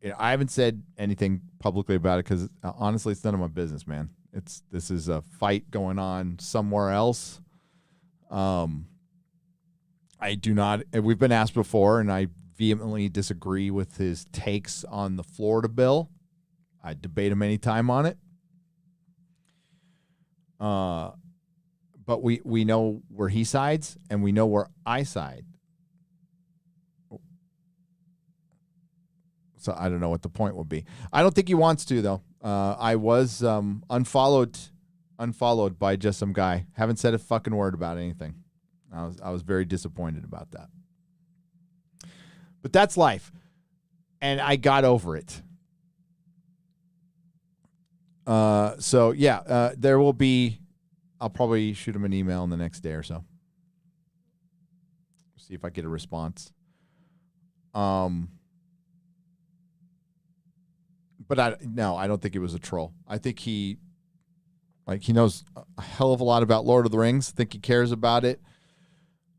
haven't said anything publicly about it because honestly, it's none of my business, man. This is a fight going on somewhere else. I do not. We've been asked before, and I vehemently disagree with his takes on the Florida bill. I debate him anytime on it. But we know where he sides, and we know where I side. So I don't know what the point would be. I don't think he wants to, though. I was unfollowed by just some guy. Haven't said a fucking word about anything. I was very disappointed about that. But that's life. And I got over it. So, yeah, there will be... I'll probably shoot him an email in the next day or so. See if I get a response. But I don't think it was a troll. I think he knows a hell of a lot about Lord of the Rings. I think he cares about it.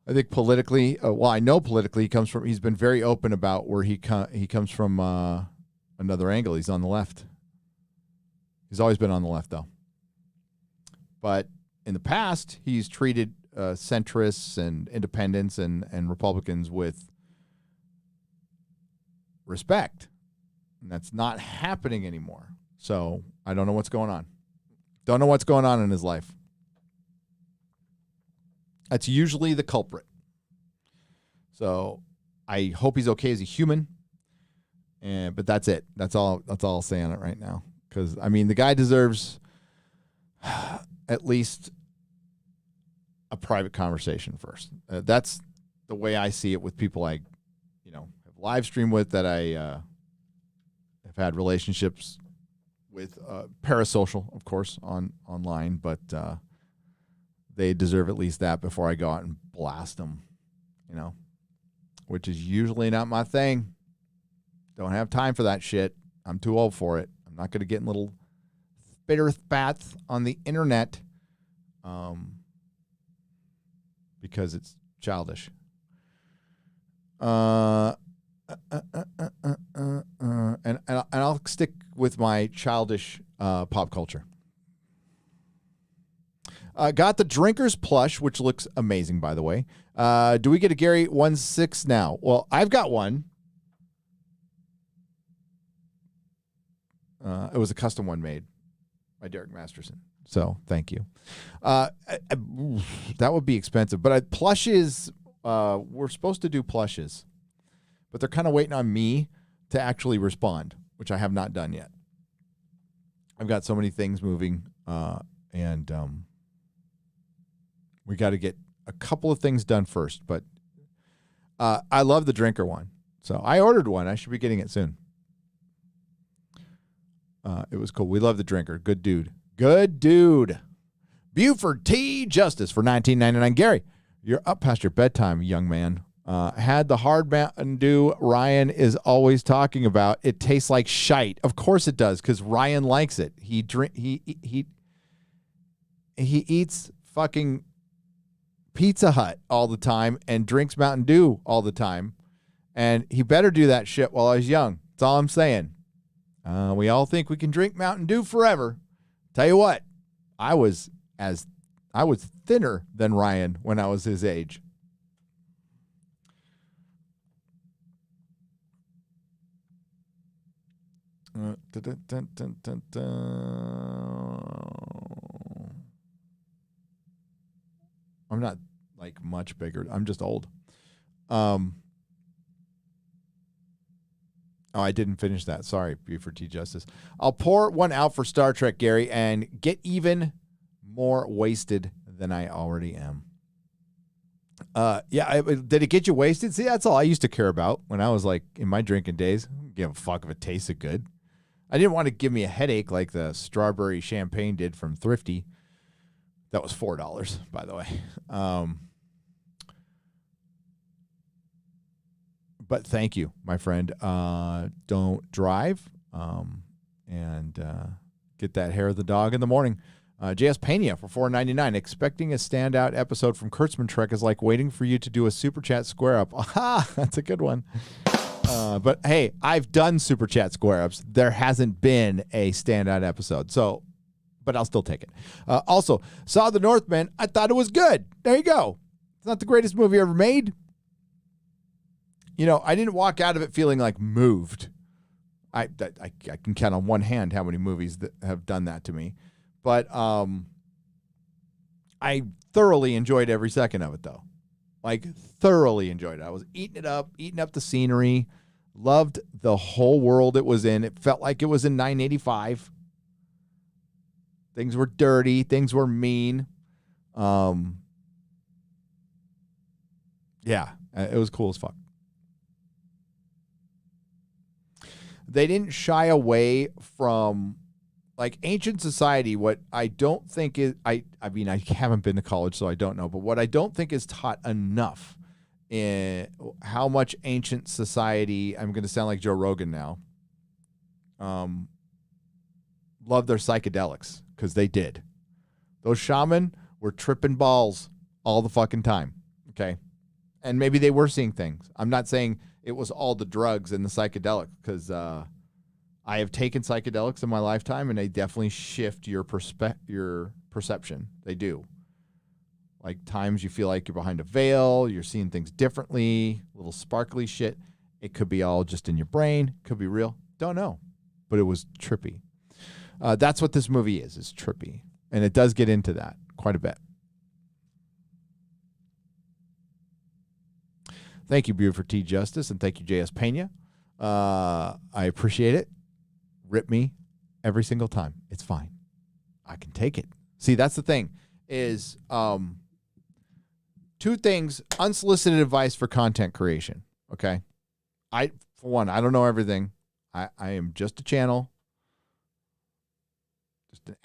I think politically, I know politically he's been very open about where he comes from another angle. He's on the left. He's always been on the left, though. But in the past, he's treated centrists and independents and Republicans with respect. And that's not happening anymore. So I don't know what's going on. Don't know what's going on in his life. That's usually the culprit. So I hope he's okay as a human. But that's it. That's all I'll say on it right now. Because, I mean, the guy deserves at least a private conversation first. That's the way I see it with people I, have live streamed with, that I have had relationships with, parasocial, of course, online, but they deserve at least that before I go out and blast them, which is usually not my thing. Don't have time for that shit. I'm too old for it. I'm not going to get in little spitter spats on the internet because it's childish. And I'll stick with my childish pop culture. Got the Drinkers plush, which looks amazing, by the way. Do we get a Gary 1.6 now? Well, I've got one. It was a custom one made by Derek Masterson. So thank you. That would be expensive. But plushes, we're supposed to do plushes. But they're kind of waiting on me to actually respond, which I have not done yet. I've got so many things moving, and we got to get a couple of things done first. But I love the drinker one. So I ordered one. I should be getting it soon. It was cool. We love the drinker. Good dude. Good dude. Buford T. Justice for $19.99. Gary, you're up past your bedtime, young man. Had the hard Mountain Dew Ryan is always talking about. It tastes like shite. Of course it does, because Ryan likes it. He eats fucking Pizza Hut all the time and drinks Mountain Dew all the time. And he better do that shit while he's young. That's all I'm saying. We all think we can drink Mountain Dew forever. Tell you what, I was thinner than Ryan when I was his age. Dun, dun, dun, dun, dun. I'm not like much bigger. I'm just old. Oh, I didn't finish that. Sorry, Buford T. Justice. I'll pour one out for Star Trek, Gary, and get even more wasted than I already am. Did it get you wasted? See, that's all I used to care about when I was like in my drinking days. I didn't give a fuck if it tasted good. I didn't want to give me a headache like the strawberry champagne did from Thrifty. That was $4, by the way. But thank you, my friend. Don't drive and get that hair of the dog in the morning. J.S. Pena for $4.99. Expecting a standout episode from Kurtzman Trek is like waiting for you to do a Super Chat square up. Aha, that's a good one. But hey, I've done Super Chat square ups. There hasn't been a standout episode. So, but I'll still take it. Also, saw The Northman. I thought it was good. There you go. It's not the greatest movie ever made. You know, I didn't walk out of it feeling like moved. I can count on one hand how many movies that have done that to me. But I thoroughly enjoyed every second of it, though. Like, thoroughly enjoyed it. I was eating up the scenery, loved the whole world it was in. It felt like it was in 985. Things were dirty. Things were mean. Yeah, it was cool as fuck. They didn't shy away from, like, ancient society. What I don't think is, I mean, I haven't been to college, so I don't know. But what I don't think is taught enough in how much ancient society, I'm going to sound like Joe Rogan now, love their psychedelics, because they did. Those shaman were tripping balls all the fucking time, okay? And maybe they were seeing things. I'm not saying it was all the drugs and the psychedelic, because I have taken psychedelics in my lifetime, and they definitely shift your perception. They do. Like, times you feel like you're behind a veil, you're seeing things differently, little sparkly shit. It could be all just in your brain. Could be real. Don't know. But it was trippy. That's what this movie is. It's trippy. And it does get into that quite a bit. Thank you, Buford T. Justice, and thank you, J.S. Pena. I appreciate it. Rip me every single time. It's fine. I can take it. See, that's the thing, is two things, unsolicited advice for content creation, okay? For one, I don't know everything. I am just a channel, just an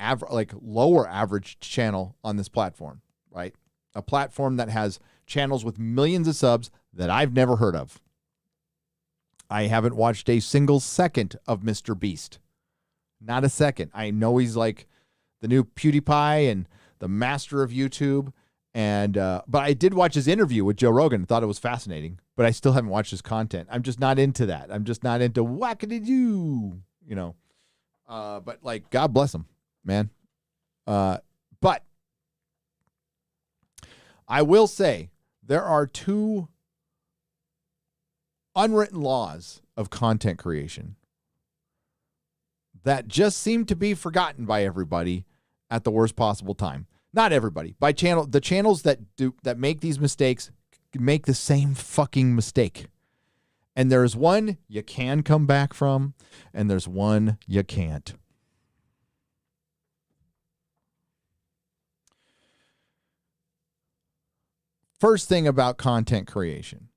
lower average channel on this platform, right? A platform that has channels with millions of subs that I've never heard of. I haven't watched a single second of Mr. Beast. Not a second. I know he's like the new PewDiePie and the master of YouTube. And but I did watch his interview with Joe Rogan and thought it was fascinating. But I still haven't watched his content. I'm just not into that. I'm just not into whack-a-doo, you know. But like, God bless him, man. But I will say there are two unwritten laws of content creation that just seem to be forgotten by everybody at the worst possible time. Not everybody. The channels that make these mistakes make the same fucking mistake. And there's one you can come back from, and there's one you can't. First thing about content creation.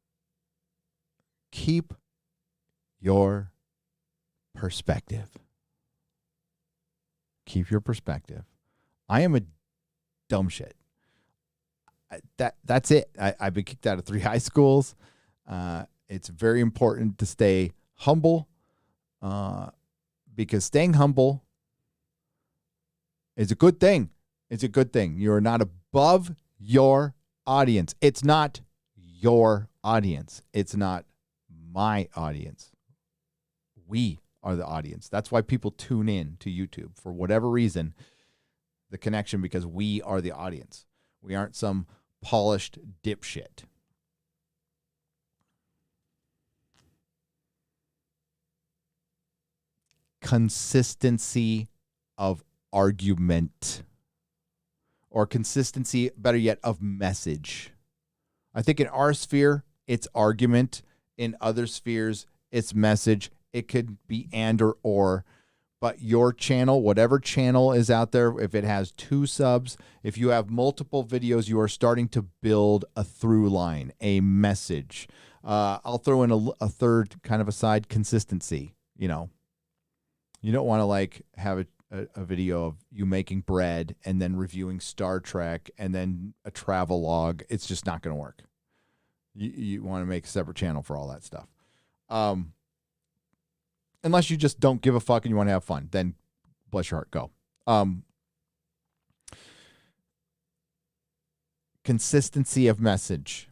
Keep your perspective. Keep your perspective. I am a dumb shit. That's it. I've been kicked out of 3 high schools. It's very important to stay humble, because staying humble is a good thing. It's a good thing. You're not above your audience. It's not your audience. It's not my audience. We are the audience. That's why people tune in to YouTube for whatever reason, the connection, because we are the audience. We aren't some polished dipshit. consistency of argument, or consistency, better yet, of message. I think in our sphere, it's argument. In other spheres, it's message. It could be and or. But your channel, whatever channel is out there, if it has 2 subs, if you have multiple videos, you are starting to build a through line, a message. I'll throw in a third kind of aside, consistency. You know, you don't want to like have a video of you making bread and then reviewing Star Trek and then a travel log. It's just not going to work. You want to make a separate channel for all that stuff. Unless you just don't give a fuck and you want to have fun, then bless your heart, go. Consistency of message.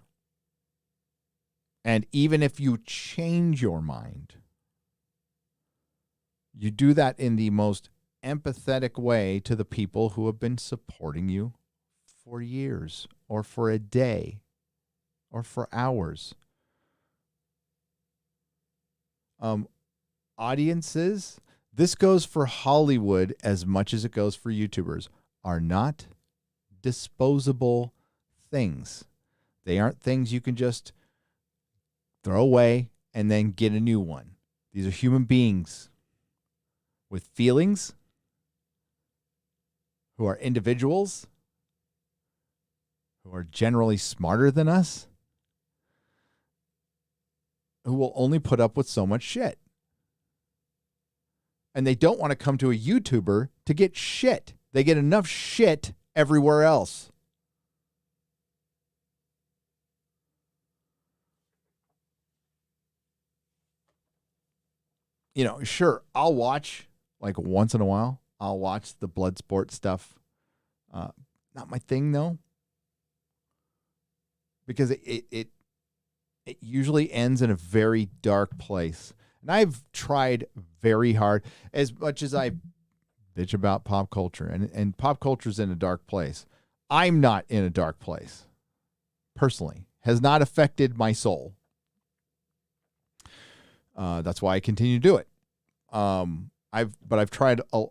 And even if you change your mind, you do that in the most empathetic way to the people who have been supporting you for years or for a day or for hours. Audiences, this goes for Hollywood as much as it goes for YouTubers, are not disposable things. They aren't things you can just throw away and then get a new one. These are human beings with feelings, who are individuals, who are generally smarter than us, who will only put up with so much shit. And they don't want to come to a YouTuber to get shit. They get enough shit everywhere else. You know, sure, I'll watch, like once in a while, I'll watch the blood sport stuff. Not my thing, though. Because it usually ends in a very dark place. And I've tried very hard, as much as I bitch about pop culture, and pop culture's in a dark place. I'm not in a dark place, personally. Has not affected my soul. That's why I continue to do it. I've tried a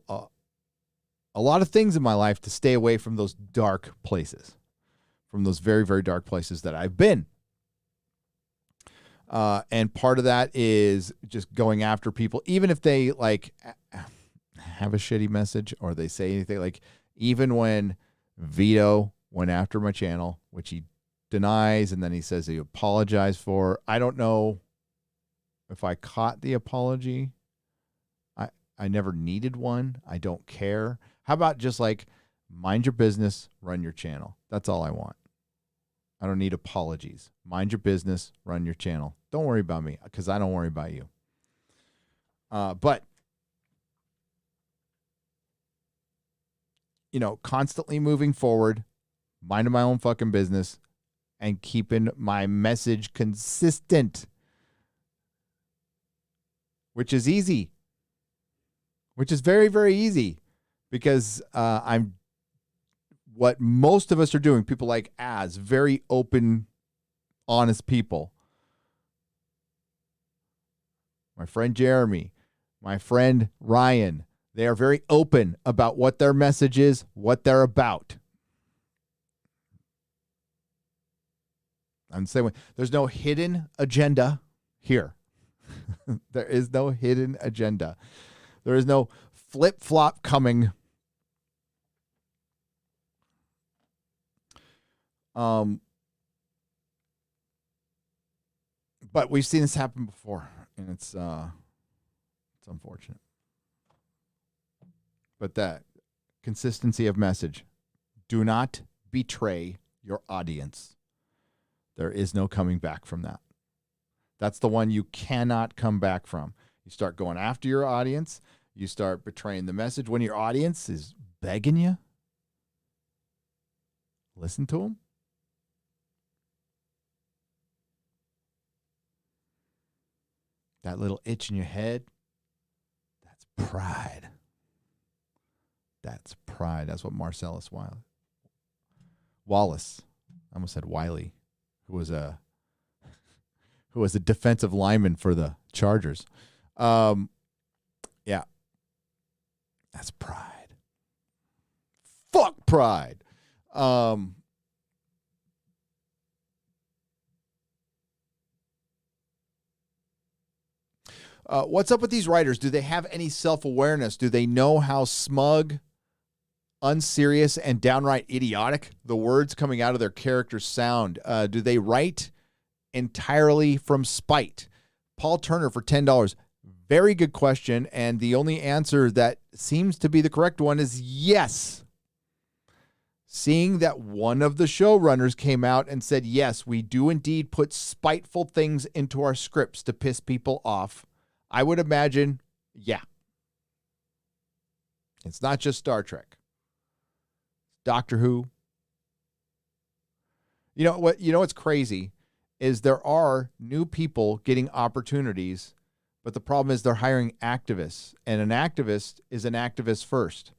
lot of things in my life to stay away from those dark places, from those very, very dark places that I've been. And part of that is just going after people, even if they like have a shitty message or they say anything. Like even when Vito went after my channel, which he denies, and then he says he apologized for. I don't know if I caught the apology. I never needed one. I don't care. How about just like mind your business, run your channel? That's all I want. I don't need apologies. Mind your business, run your channel. Don't worry about me because I don't worry about you. But, you know, constantly moving forward, minding my own fucking business, and keeping my message consistent, which is easy, which is very, very easy because I'm what most of us are doing. People like Az, very open, honest people. My friend Jeremy, my friend Ryan, they are very open about what their message is, what they're about. I'm saying there's no hidden agenda here. There is no hidden agenda. There is no flip-flop coming. But we've seen this happen before, and it's unfortunate. But that consistency of message. Do not betray your audience. There is no coming back from that. That's the one you cannot come back from. You start going after your audience. You start betraying the message when your audience is begging you. Listen to them. That little itch in your head, that's pride. That's pride. That's what Marcellus Wallace, I almost said Wiley, who was a defensive lineman for the Chargers. Yeah. That's pride. Fuck pride. What's up with these writers? Do they have any self-awareness? Do they know how smug, unserious, and downright idiotic the words coming out of their characters sound? Do they write entirely from spite? Paul Turner for $10. Very good question, and the only answer that seems to be the correct one is yes. Seeing that one of the showrunners came out and said, yes, we do indeed put spiteful things into our scripts to piss people off, I would imagine, yeah. It's not just Star Trek. Doctor Who. You know what's crazy is there are new people getting opportunities, but the problem is they're hiring activists, and an activist is an activist first.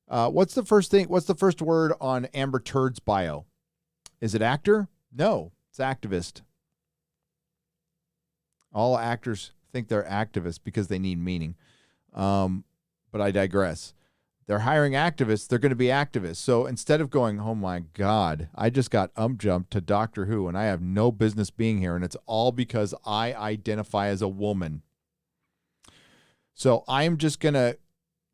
What's the first word on Amber Turd's bio? Is it actor? No, it's activist. All actors think they're activists because they need meaning. But I digress. They're hiring activists. They're going to be activists. So instead of going, oh my God, I just got jumped to Doctor Who and I have no business being here, and it's all because I identify as a woman. So I'm just going to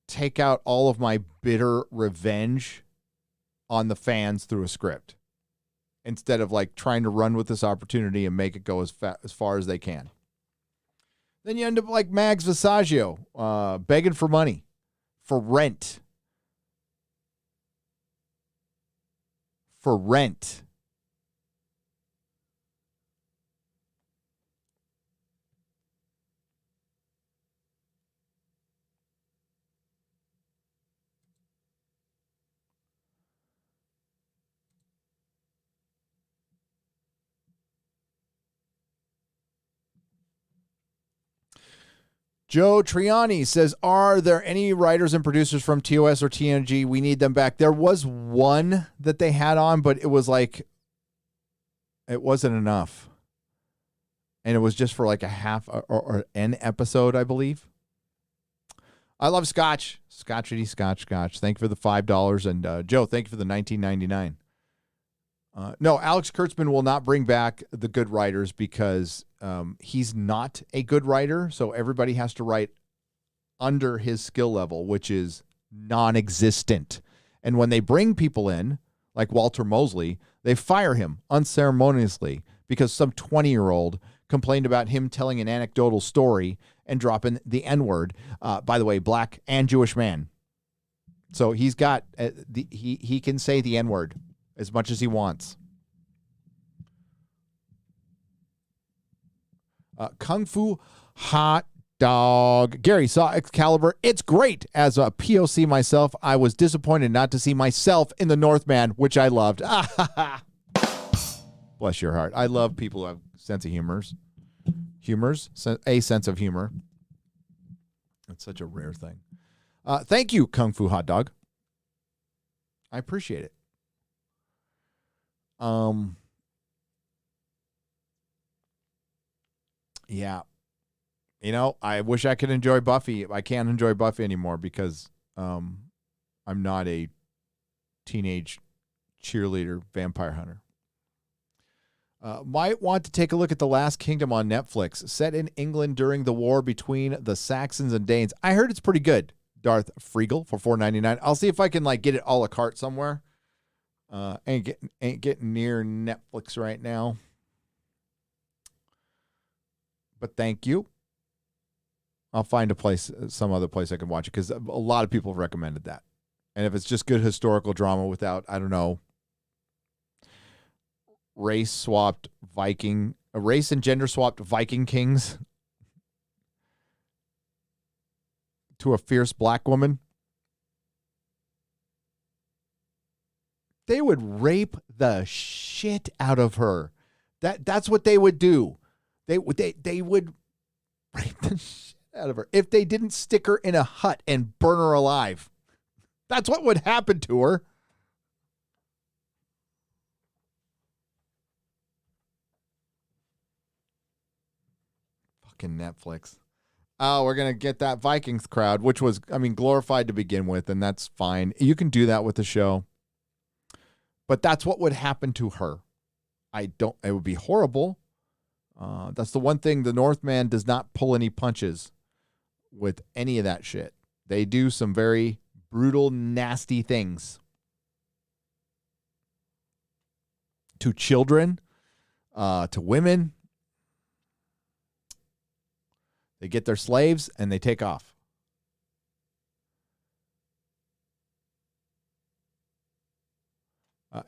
take out all of my bitter revenge on the fans through a script instead of like trying to run with this opportunity and make it go as far as they can. Then you end up like Mags Visaggio, begging for money, for rent. For rent. Joe Triani says, are there any writers and producers from TOS or TNG? We need them back. There was one that they had on, but it was like, it wasn't enough. And it was just for like a half or an episode, I believe. I love Scotch. Scotchity, Scotch. Thank you for the $5. And Joe, thank you for the $19.99. No, Alex Kurtzman will not bring back the good writers because he's not a good writer. So everybody has to write under his skill level, which is non-existent. And when they bring people in, like Walter Mosley, they fire him unceremoniously because some 20-year-old complained about him telling an anecdotal story and dropping the N-word. By the way, black and Jewish man. So he's got he can say the N-word as much as he wants. Kung Fu Hot Dog. Gary saw Excalibur. It's great. As a POC myself, I was disappointed not to see myself in the Northman, which I loved. Bless your heart. I love people who have sense of a sense of humor. It's such a rare thing. Thank you, Kung Fu Hot Dog. I appreciate it. Yeah. You know, I wish I could enjoy Buffy. I can't enjoy Buffy anymore because I'm not a teenage cheerleader vampire hunter. Might want to take a look at The Last Kingdom on Netflix, set in England during the war between the Saxons and Danes. I heard it's pretty good. Darth Friegel for $4.99. I'll see if I can like get it a la carte somewhere. Ain't getting near Netflix right now. But thank you. I'll find a place, some other place I can watch it because a lot of people have recommended that. And if it's just good historical drama without, I don't know, race and gender swapped Viking kings to a fierce black woman, they would rape the shit out of her. That's what they would do. They would rape the shit out of her if they didn't stick her in a hut and burn her alive. That's what would happen to her. Fucking Netflix. oh, we're going to get that Vikings crowd, which was, I mean, glorified to begin with, and that's fine. You can do that with the show. But that's what would happen to her. It would be horrible. That's the one thing. The Northman does not pull any punches with any of that shit. They do some very brutal, nasty things to children, to women. They get their slaves and they take off.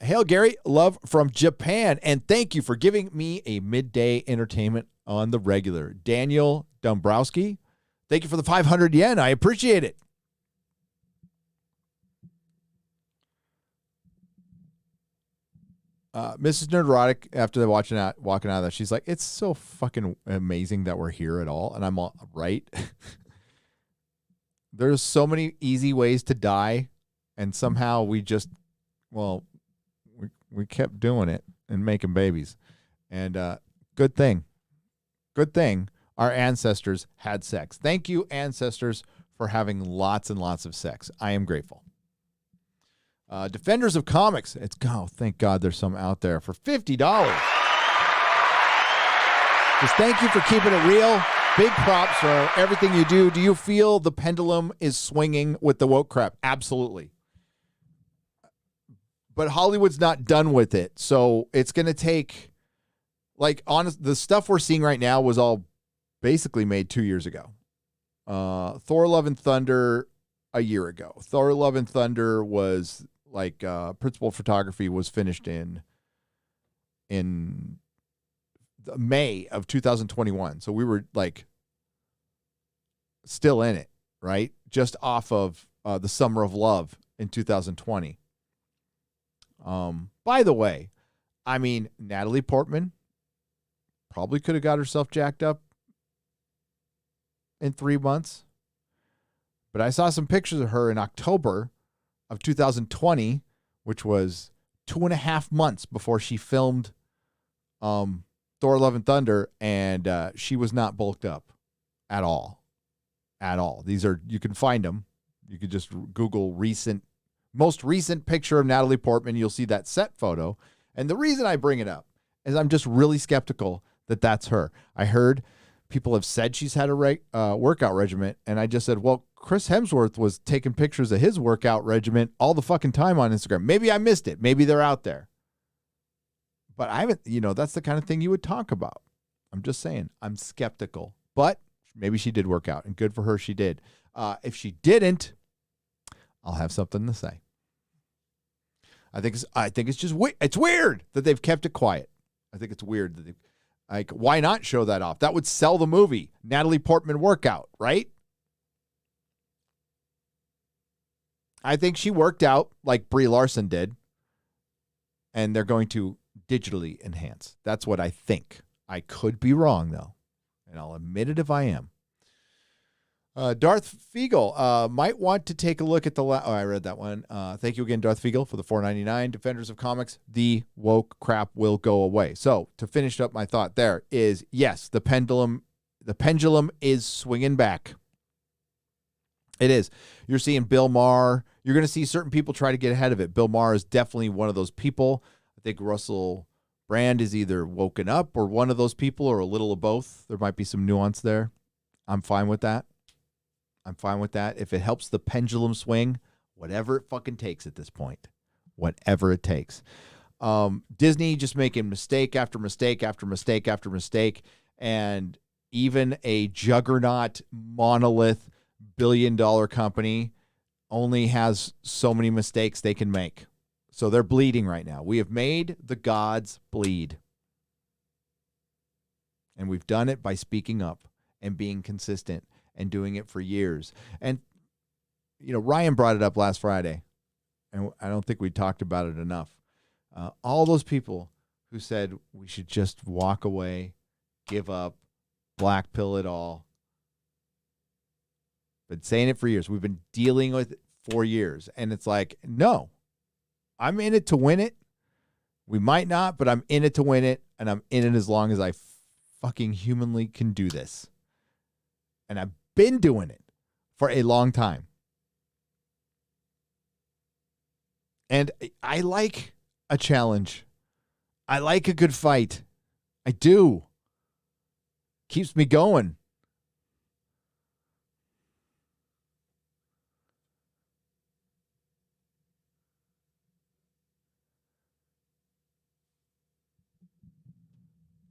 Hail, Gary. Love from Japan. And thank you for giving me a midday entertainment on the regular. Daniel Dombrowski, thank you for the 500 yen. I appreciate it. Mrs. Nerdrotic, after walking out of that, she's like, it's so fucking amazing that we're here at all. And I'm all, right? There's so many easy ways to die. And somehow we just, we kept doing it and making babies. And good thing our ancestors had sex. Thank you, ancestors, for having lots and lots of sex. I am grateful. Defenders of Comics. Thank God there's some out there for $50. Just thank you for keeping it real. Big props for everything you do. Do you feel the pendulum is swinging with the woke crap? Absolutely. But Hollywood's not done with it. So it's going to take, the stuff we're seeing right now was all basically made 2 years ago. Thor Love and Thunder a year ago. Thor Love and Thunder was principal photography was finished in May of 2021. So we were still in it, right? Just off of the Summer of Love in 2020. By the way, I mean, Natalie Portman probably could have got herself jacked up in 3 months. But I saw some pictures of her in October of 2020, which was 2.5 months before she filmed Thor Love and Thunder, and she was not bulked up at all. At all. You can find them. You could just Google most recent picture of Natalie Portman. You'll see that set photo. And the reason I bring it up is I'm just really skeptical that that's her. I heard people have said she's had a workout regimen, and I just said, well, Chris Hemsworth was taking pictures of his workout regimen all the fucking time on Instagram. Maybe I missed it. Maybe they're out there. But I haven't, that's the kind of thing you would talk about. I'm just saying, I'm skeptical. But maybe she did work out, and good for her, she did. If she didn't, I'll have something to say. I think it's just it's weird that they've kept it quiet. I think it's weird that why not show that off? That would sell the movie. Natalie Portman workout, right? I think she worked out like Brie Larson did, and they're going to digitally enhance. That's what I think. I could be wrong, though, and I'll admit it if I am. Darth Fiegel might want to take a look at I read that one. Thank you again, Darth Fiegel, for the $4.99. Defenders of Comics, the woke crap will go away. So to finish up my thought there is, yes, the pendulum is swinging back. It is. You're seeing Bill Maher. You're going to see certain people try to get ahead of it. Bill Maher is definitely one of those people. I think Russell Brand is either woken up or one of those people, or a little of both. There might be some nuance there. I'm fine with that. If it helps the pendulum swing, whatever it fucking takes at this point. Whatever it takes. Disney just making mistake after mistake after mistake after mistake. And even a juggernaut monolith billion-dollar company only has so many mistakes they can make. So they're bleeding right now. We have made the gods bleed. And we've done it by speaking up and being consistent and doing it for years. And, Ryan brought it up last Friday, and I don't think we talked about it enough. All those people who said we should just walk away, give up, black pill it all. Been saying it for years. We've been dealing with it for years. And it's like, no, I'm in it to win it. We might not, but I'm in it to win it. And I'm in it as long as I fucking humanly can do this. And I been doing it for a long time. And I like a challenge. I like a good fight. I do. Keeps me going.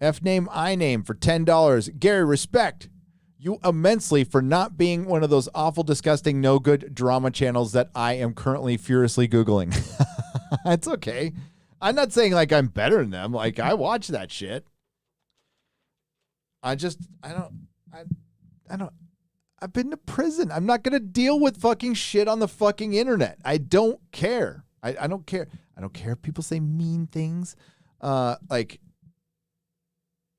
F name, I name for $10. Gary, respect you immensely for not being one of those awful, disgusting, no good drama channels that I am currently furiously Googling. It's okay. I'm not saying like I'm better than them. Like I watch that shit. I've been to prison. I'm not going to deal with fucking shit on the fucking internet. I don't care. I don't care. I don't care if people say mean things.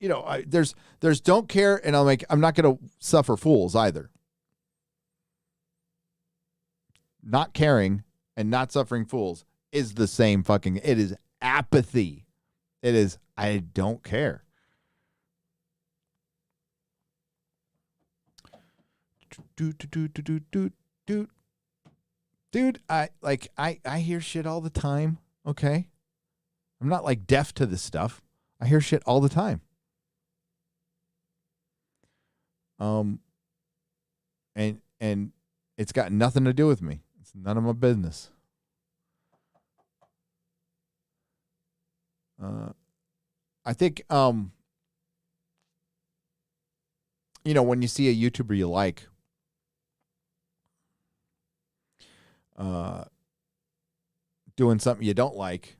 There's don't care, and I'm not going to suffer fools either. Not caring and not suffering fools is the same fucking. It is apathy. It is I don't care. Dude, I hear shit all the time. Okay, I'm not like deaf to this stuff. I hear shit all the time. And it's got nothing to do with me. It's none of my business. I think, when you see a YouTuber you like, doing something you don't like,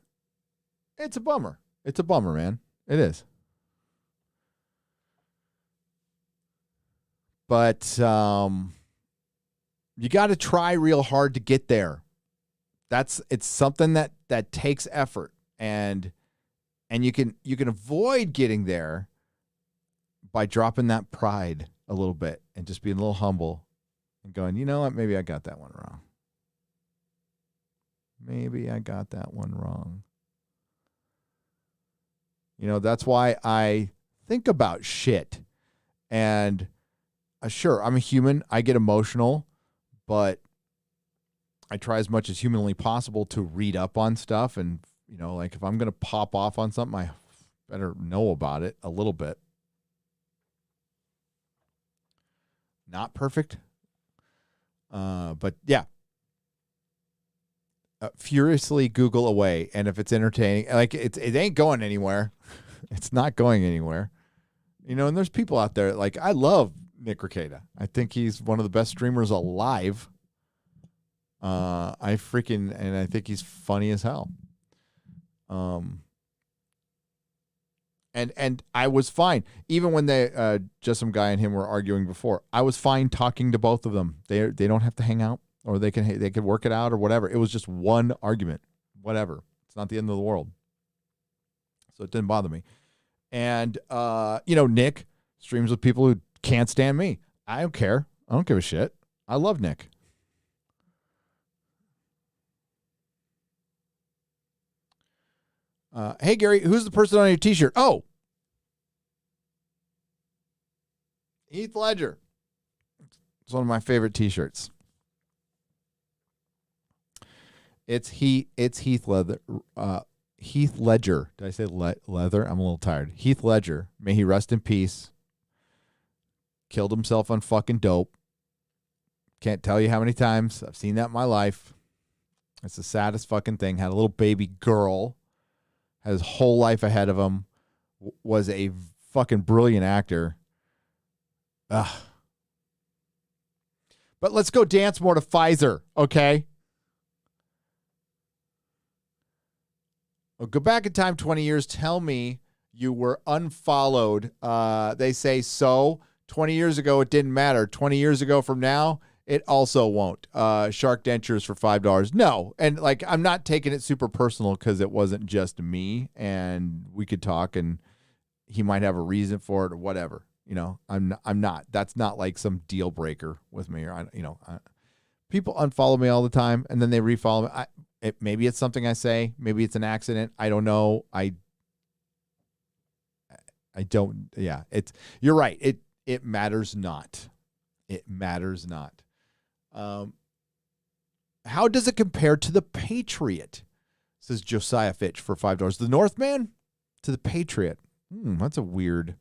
it's a bummer. It's a bummer, man. It is. But you got to try real hard to get there. It's something that takes effort, and you can avoid getting there by dropping that pride a little bit and just being a little humble and going, you know what, maybe I got that one wrong. Maybe I got that one wrong. That's why I think about shit. And sure, I'm a human. I get emotional, but I try as much as humanly possible to read up on stuff. And, if I'm going to pop off on something, I better know about it a little bit. Not perfect. But yeah. Furiously Google away. And if it's entertaining, it ain't going anywhere. It's not going anywhere. And there's people out there, I love Nick Rekieta. I think he's one of the best streamers alive. I think he's funny as hell. And I was fine. Even when just some guy and him were arguing before, I was fine talking to both of them. They don't have to hang out, or they could work it out or whatever. It was just one argument. Whatever. It's not the end of the world. So it didn't bother me. And Nick streams with people who can't stand me. I don't care. I don't give a shit. I love Nick. Hey, Gary, who's the person on your t-shirt? Oh, Heath Ledger. It's one of my favorite t-shirts. It's Heath Ledger. Heath Ledger. Did I say leather? I'm a little tired. Heath Ledger. May he rest in peace. Killed himself on fucking dope. Can't tell you how many times I've seen that in my life. It's the saddest fucking thing. Had a little baby girl. Had his whole life ahead of him. Was a fucking brilliant actor. Ugh. But let's go dance more to Pfizer, okay? Well, go back in time 20 years. Tell me you were unfollowed. They say so. 20 years ago, it didn't matter. 20 years ago from now, it also won't. Shark dentures for $5. No. And I'm not taking it super personal because it wasn't just me, and we could talk and he might have a reason for it or whatever. I'm not. That's not like some deal breaker with me. Or people unfollow me all the time and then they refollow me. Maybe it's something I say. Maybe it's an accident. I don't know. I don't. Yeah. You're right. It matters not. It matters not. How does it compare to The Patriot? Says Josiah Fitch for $5. The Northman to The Patriot. That's a weird.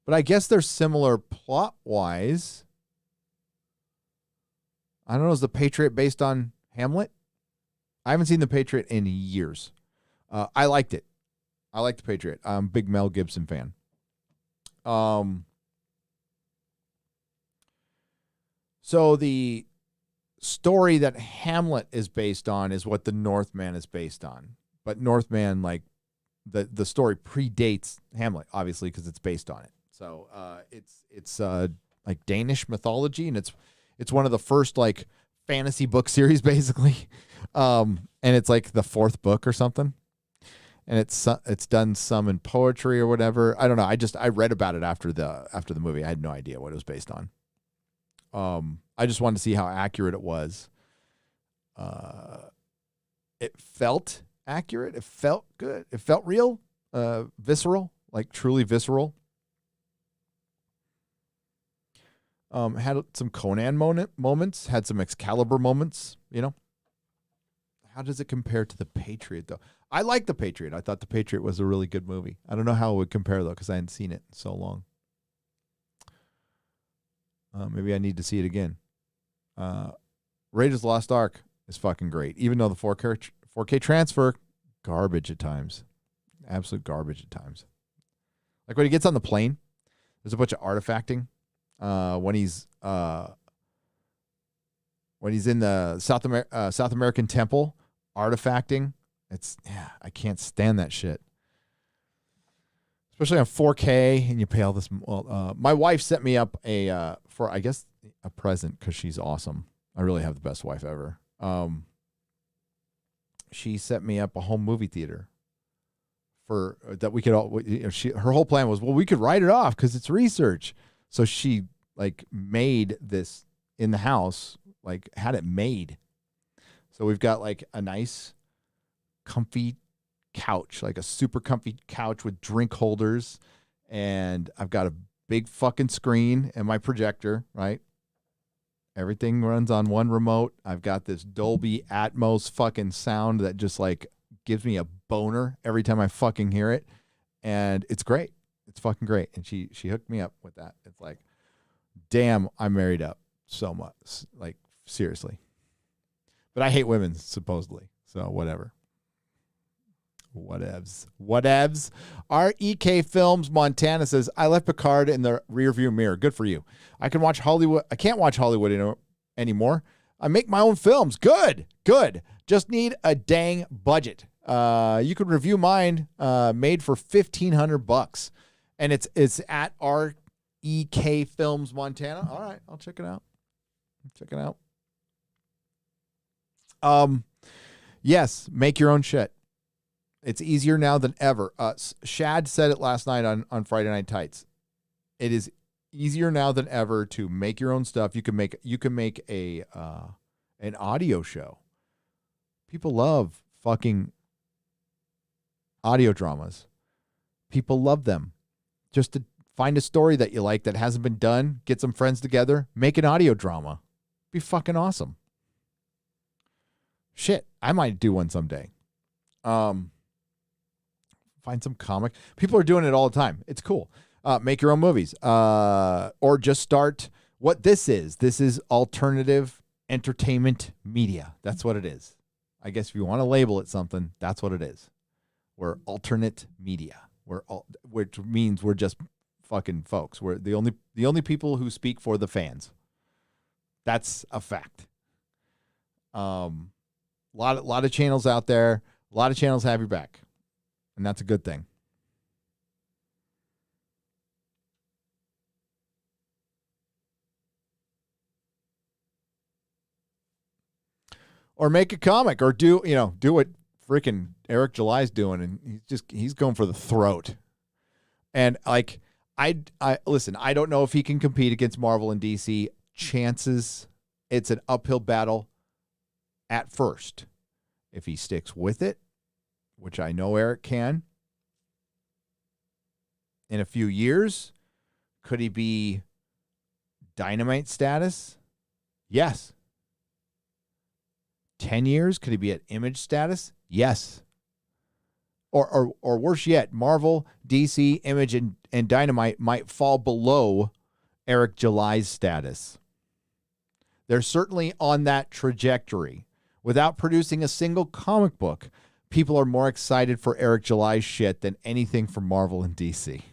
But I guess they're similar plot-wise. I don't know. Is The Patriot based on Hamlet? I haven't seen The Patriot in years. I liked it. I like The Patriot. I'm a big Mel Gibson fan. So the story that Hamlet is based on is what The Northman is based on. But Northman, like, the story predates Hamlet, obviously, because it's based on it. So it's like Danish mythology, and it's one of the first like fantasy book series, basically. And it's like the fourth book or something. And it's done some in poetry or whatever. I don't know. I read about it after the movie. I had no idea what it was based on. I just wanted to see how accurate it was. It felt accurate. It felt good. It felt real, visceral, like truly visceral. Had some Conan moments, had some Excalibur moments, you know. How does it compare to The Patriot, though? I like The Patriot. I thought The Patriot was a really good movie. I don't know how it would compare, though, because I hadn't seen it in so long. Maybe I need to see it again. Raiders of the Lost Ark is fucking great, even though the 4K transfer, garbage at times. Absolute garbage at times. Like when he gets on the plane, there's a bunch of artifacting. When he's in the South American temple artifacting, I can't stand that shit. Especially on 4K, and you pay all this. Well, my wife sent me up for I guess a present because she's awesome. I really have the best wife ever. She set me up a home movie theater for that we could all. Her whole plan was, well, we could write it off because it's research. So she like made this in the house, like had it made. So we've got like a nice, comfy couch, like a super comfy couch with drink holders, and I've got a big fucking screen and my projector, right? Everything runs on one remote. I've got this Dolby Atmos fucking sound that just like gives me a boner every time I fucking hear it, and it's great. It's fucking great. And she hooked me up with that. It's like, damn, I married up so much. Like, seriously. But I hate women, supposedly. So whatever. Whatevs. REK Films Montana says, I left Picard in the rearview mirror. Good for you. I can't watch Hollywood anymore. I make my own films. Good. Just need a dang budget. You could review mine, made for $1,500. And it's at REK Films Montana. All right, I'll check it out. Yes, make your own shit. It's easier now than ever. Shad said it last night on Friday Night Tights. It is easier now than ever to make your own stuff. You can make an audio show. People love fucking audio dramas. People love them. Just to find a story that you like that hasn't been done, get some friends together, make an audio drama. Be fucking awesome. Shit, I might do one someday. Find some comic. People are doing it all the time. It's cool. Make your own movies. Or just start what this is. This is alternative entertainment media. That's what it is. I guess if you want to label it something, that's what it is. We're alternate media. Which means we're just fucking folks. We're the only people who speak for the fans. That's a fact. Lot of channels out there. A lot of channels have your back, and that's a good thing. Or make a comic, or do what freaking Eric July's doing, and he's going for the throat. And like I listen, I don't know if he can compete against Marvel and DC. Chances, it's an uphill battle at first. If he sticks with it, which I know Eric can, in a few years, Could he be Dynamite status? Yes. 10 years? Could he be at Image status? Yes. Or worse yet, Marvel, DC, Image, and Dynamite might fall below Eric July's status. They're certainly on that trajectory. Without producing a single comic book, people are more excited for Eric July's shit than anything from Marvel and DC.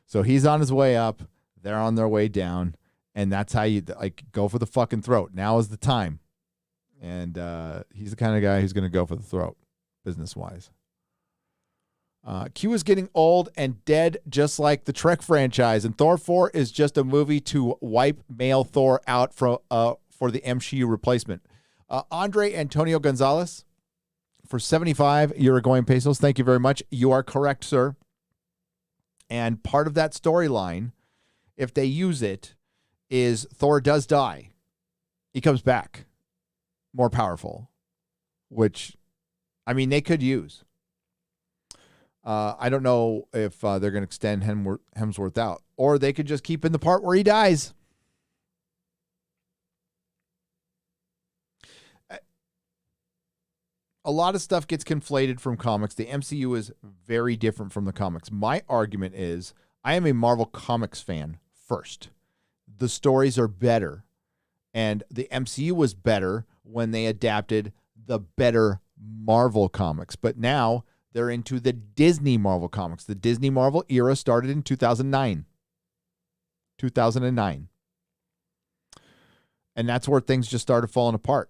So he's on his way up. They're on their way down. And that's how you go for the fucking throat. Now is the time. And he's the kind of guy who's going to go for the throat, business-wise. Q is getting old and dead just like the Trek franchise. And Thor 4 is just a movie to wipe male Thor out for the MCU replacement. Andre Antonio Gonzalez for 75 Uruguayan pesos. Thank you very much. You are correct, sir. And part of that storyline, if they use it, is Thor does die. He comes back more powerful, which, I mean, they could use. I don't know if they're going to extend Hemsworth out, or they could just keep in the part where he dies. A lot of stuff gets conflated from comics. The MCU is very different from the comics. My argument is I am a Marvel Comics fan first. The stories are better. And the MCU was better when they adapted the better Marvel comics. But now they're into the Disney Marvel comics. The Disney Marvel era started in 2009. 2009. And that's where things just started falling apart.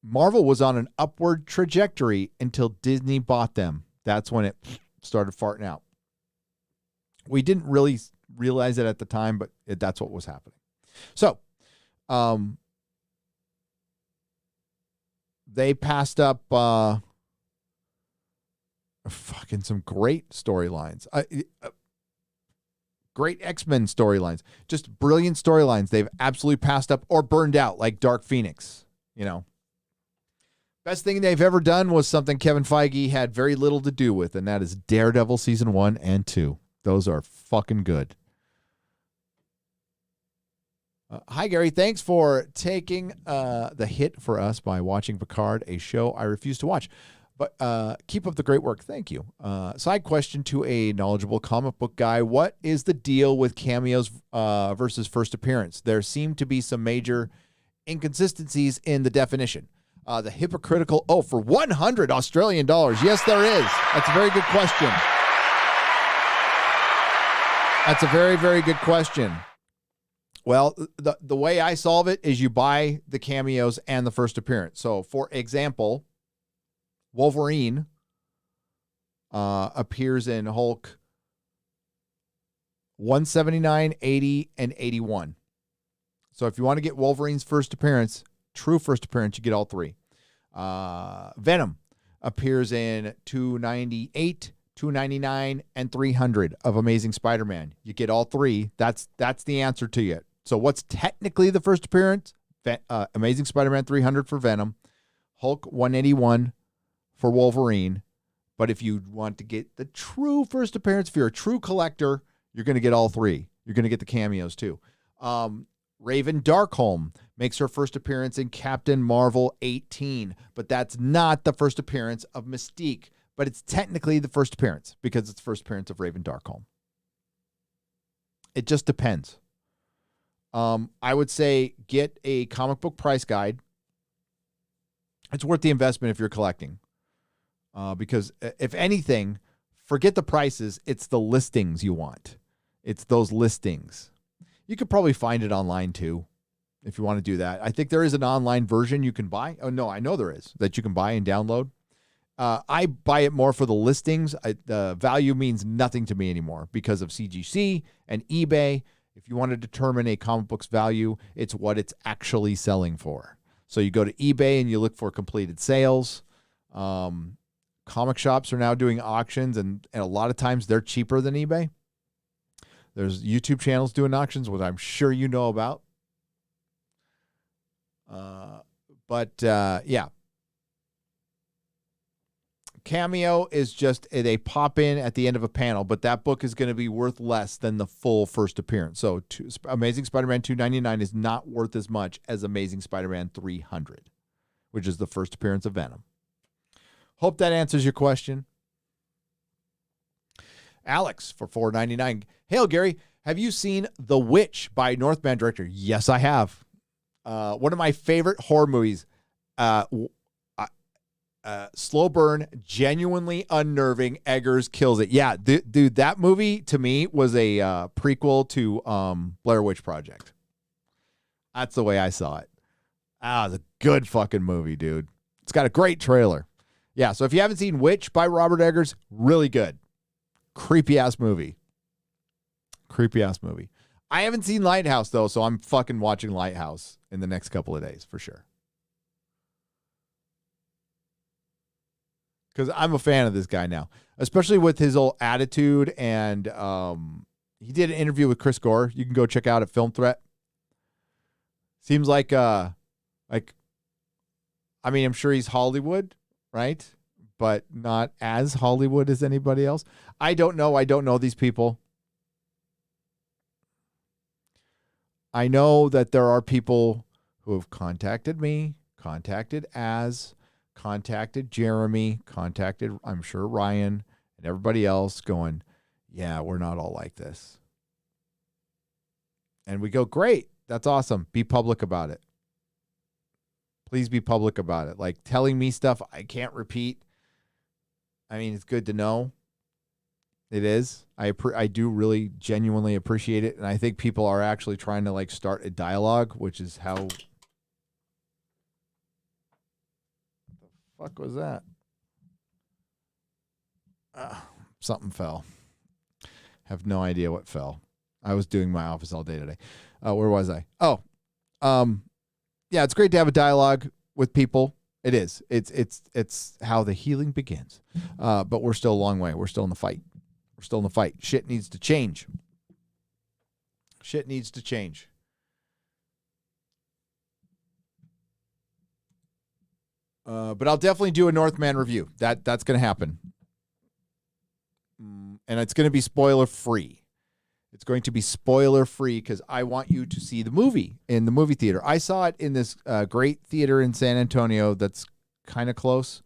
Marvel was on an upward trajectory until Disney bought them. That's when it started farting out. We didn't really realize it at the time, but that's what was happening. So, they passed up fucking some great storylines. Great X-Men storylines. Just brilliant storylines they've absolutely passed up or burned out, like Dark Phoenix, you know. Best thing they've ever done was something Kevin Feige had very little to do with, and that is Daredevil Season 1 and 2. Those are fucking good. Hi, Gary. Thanks for taking the hit for us by watching Picard, a show I refuse to watch. But keep up the great work. Thank you. Side question to a knowledgeable comic book guy. What is the deal with cameos versus first appearance? There seem to be some major inconsistencies in the definition. The hypocritical, for 100 Australian dollars. Yes, there is. That's a very good question. That's a very, very good question. Well, the way I solve it is you buy the cameos and the first appearance. So, for example, Wolverine appears in Hulk 179, 80, and 81. So if you want to get Wolverine's first appearance, true first appearance, you get all three. Venom appears in 298, 299, and 300 of Amazing Spider-Man. You get all three. That's the answer to you. So what's technically the first appearance? Amazing Spider-Man 300 for Venom, Hulk 181 for Wolverine. But if you want to get the true first appearance, if you're a true collector, you're going to get all three. You're going to get the cameos too. Raven Darkholm makes her first appearance in Captain Marvel 18, but that's not the first appearance of Mystique, but it's technically the first appearance because it's the first appearance of Raven Darkholm. It just depends. I would say get a comic book price guide. It's worth the investment if you're collecting. Because if anything, forget the prices. It's the listings you want. It's those listings. You could probably find it online too, if you want to do that. I think there is an online version you can buy. Oh, no, I know there is, that you can buy and download. I buy it more for the listings. The value means nothing to me anymore because of CGC and eBay. If you want to determine a comic book's value, it's what it's actually selling for. So you go to eBay and you look for completed sales. Comic shops are now doing auctions, and a lot of times they're cheaper than eBay. There's YouTube channels doing auctions, which I'm sure you know about. Yeah. Cameo is just they pop in at the end of a panel, but that book is going to be worth less than the full first appearance. So Amazing Spider-Man 299 is not worth as much as Amazing Spider-Man 300, which is the first appearance of Venom. Hope that answers your question. Alex for $4.99. Hail, Gary. Have you seen The Witch by Northman director? Yes, I have. One of my favorite horror movies. Slow burn, genuinely unnerving. Eggers kills it. Yeah, dude, that movie to me was a prequel to Blair Witch Project. That's the way I saw it. It's a good fucking movie, dude. It's got a great trailer. Yeah, so if you haven't seen Witch by Robert Eggers, really good. Creepy ass movie. I haven't seen Lighthouse though, so I'm fucking watching Lighthouse in the next couple of days for sure. Because I'm a fan of this guy now, especially with his old attitude. And he did an interview with Chris Gore. You can go check out at Film Threat. Seems like I mean, I'm sure he's Hollywood, right? But not as Hollywood as anybody else. I don't know. I don't know these people. I know that there are people who have contacted me, contacted Jeremy, contacted, I'm sure, Ryan, and everybody else going, yeah, we're not all like this. And we go, great. That's awesome. Be public about it. Please be public about it. Like telling me stuff I can't repeat. I mean, it's good to know. It is. I do really genuinely appreciate it. And I think people are actually trying to like start a dialogue, which is how... Fuck was that? Something fell. Have no idea what fell. I was doing my office all day today. Where was I? Yeah, it's great to have a dialogue with people. It is. It's how the healing begins. But we're still a long way. We're still in the fight. Shit needs to change. But I'll definitely do a Northman review. That's going to happen. And it's going to be spoiler free. It's going to be spoiler free because I want you to see the movie in the movie theater. I saw it in this great theater in San Antonio that's kind of close.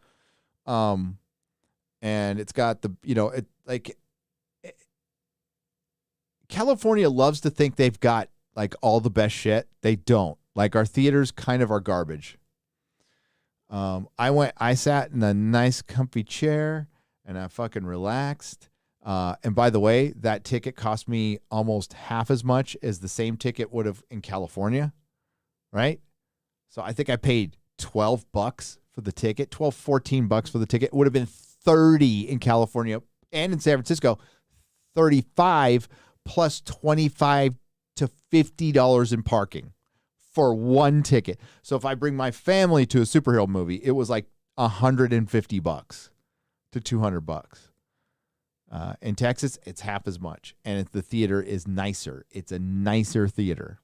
And it's got California loves to think they've got like all the best shit. They don't. Like our theaters kind of are garbage. I sat in a nice comfy chair and I fucking relaxed. And by the way, that ticket cost me almost half as much as the same ticket would have in California. Right. So I think I paid $12 for the ticket, $14 for the ticket. It would have been 30 in California and in San Francisco, 35 plus $25 to $50 in parking for one ticket. So if I bring my family to a superhero movie, it was like $150 to $200. In Texas, it's half as much, and the theater is nicer. It's a nicer theater.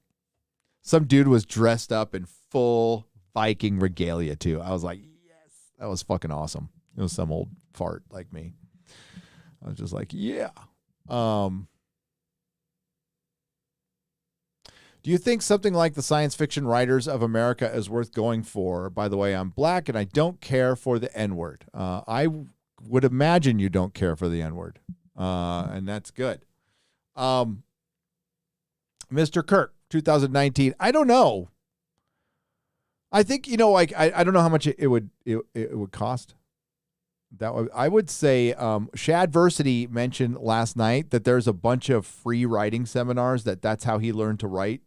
Some dude was dressed up in full Viking regalia too. I was like, yes, that was fucking awesome. It was some old fart like me. I was just like, yeah. Do you think something like the Science Fiction Writers of America is worth going for? By the way, I'm black and I don't care for the N-word. I would imagine you don't care for the N-word. And that's good. Mr. Kirk, 2019. I don't know. I think, like, I don't know how much it would cost. I would say Shadversity mentioned last night that there's a bunch of free writing seminars that's how he learned to write.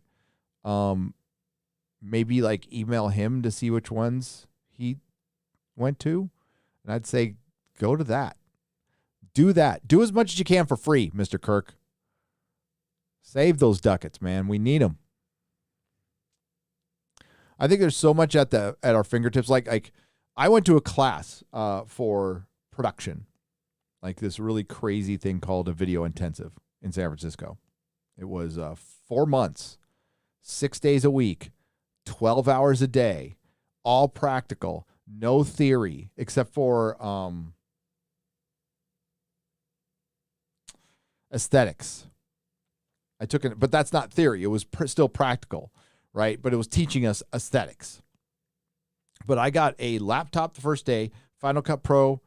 Maybe like email him to see which ones he went to. And I'd say go to that. Do that. Do as much as you can for free, Mr. Kirk. Save those ducats, man. We need them. I think there's so much at our fingertips. Like I went to a class for production, like this really crazy thing called a video intensive in San Francisco. It was 4 months, 6 days a week, 12 hours a day, all practical, no theory, except for aesthetics. I took it, but that's not theory. It was still practical, right? But it was teaching us aesthetics. But I got a laptop the first day, Final Cut Pro,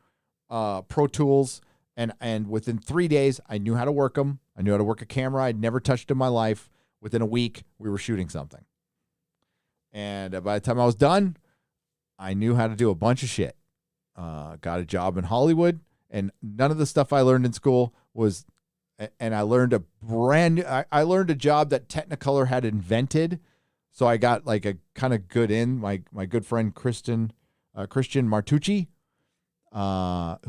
Pro Tools, and within 3 days, I knew how to work them. I knew how to work a camera I'd never touched in my life. Within a week, we were shooting something. And by the time I was done, I knew how to do a bunch of shit. Got a job in Hollywood, and none of the stuff I learned in school was, and I learned I learned a job that Technicolor had invented. So I got like a kind of good in. My good friend Christian Martucci,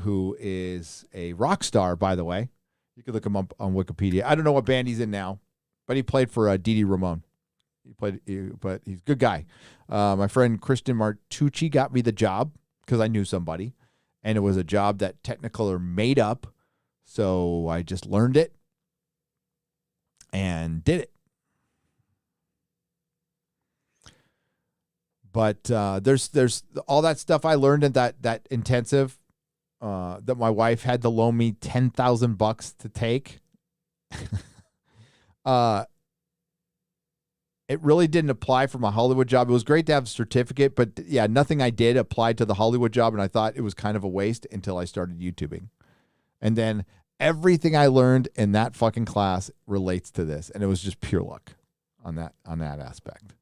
who is a rock star, by the way. You can look him up on Wikipedia. I don't know what band he's in now, but he played for Dee Ramone. But he's a good guy. My friend Christian Martucci got me the job because I knew somebody, and it was a job that Technicolor made up. So I just learned it and did it. But there's all that stuff I learned in that intensive that my wife had to loan me $10,000 to take. It really didn't apply for my Hollywood job. It was great to have a certificate, but yeah, nothing I did applied to the Hollywood job, and I thought it was kind of a waste until I started YouTubing. And then everything I learned in that fucking class relates to this, and it was just pure luck on that aspect.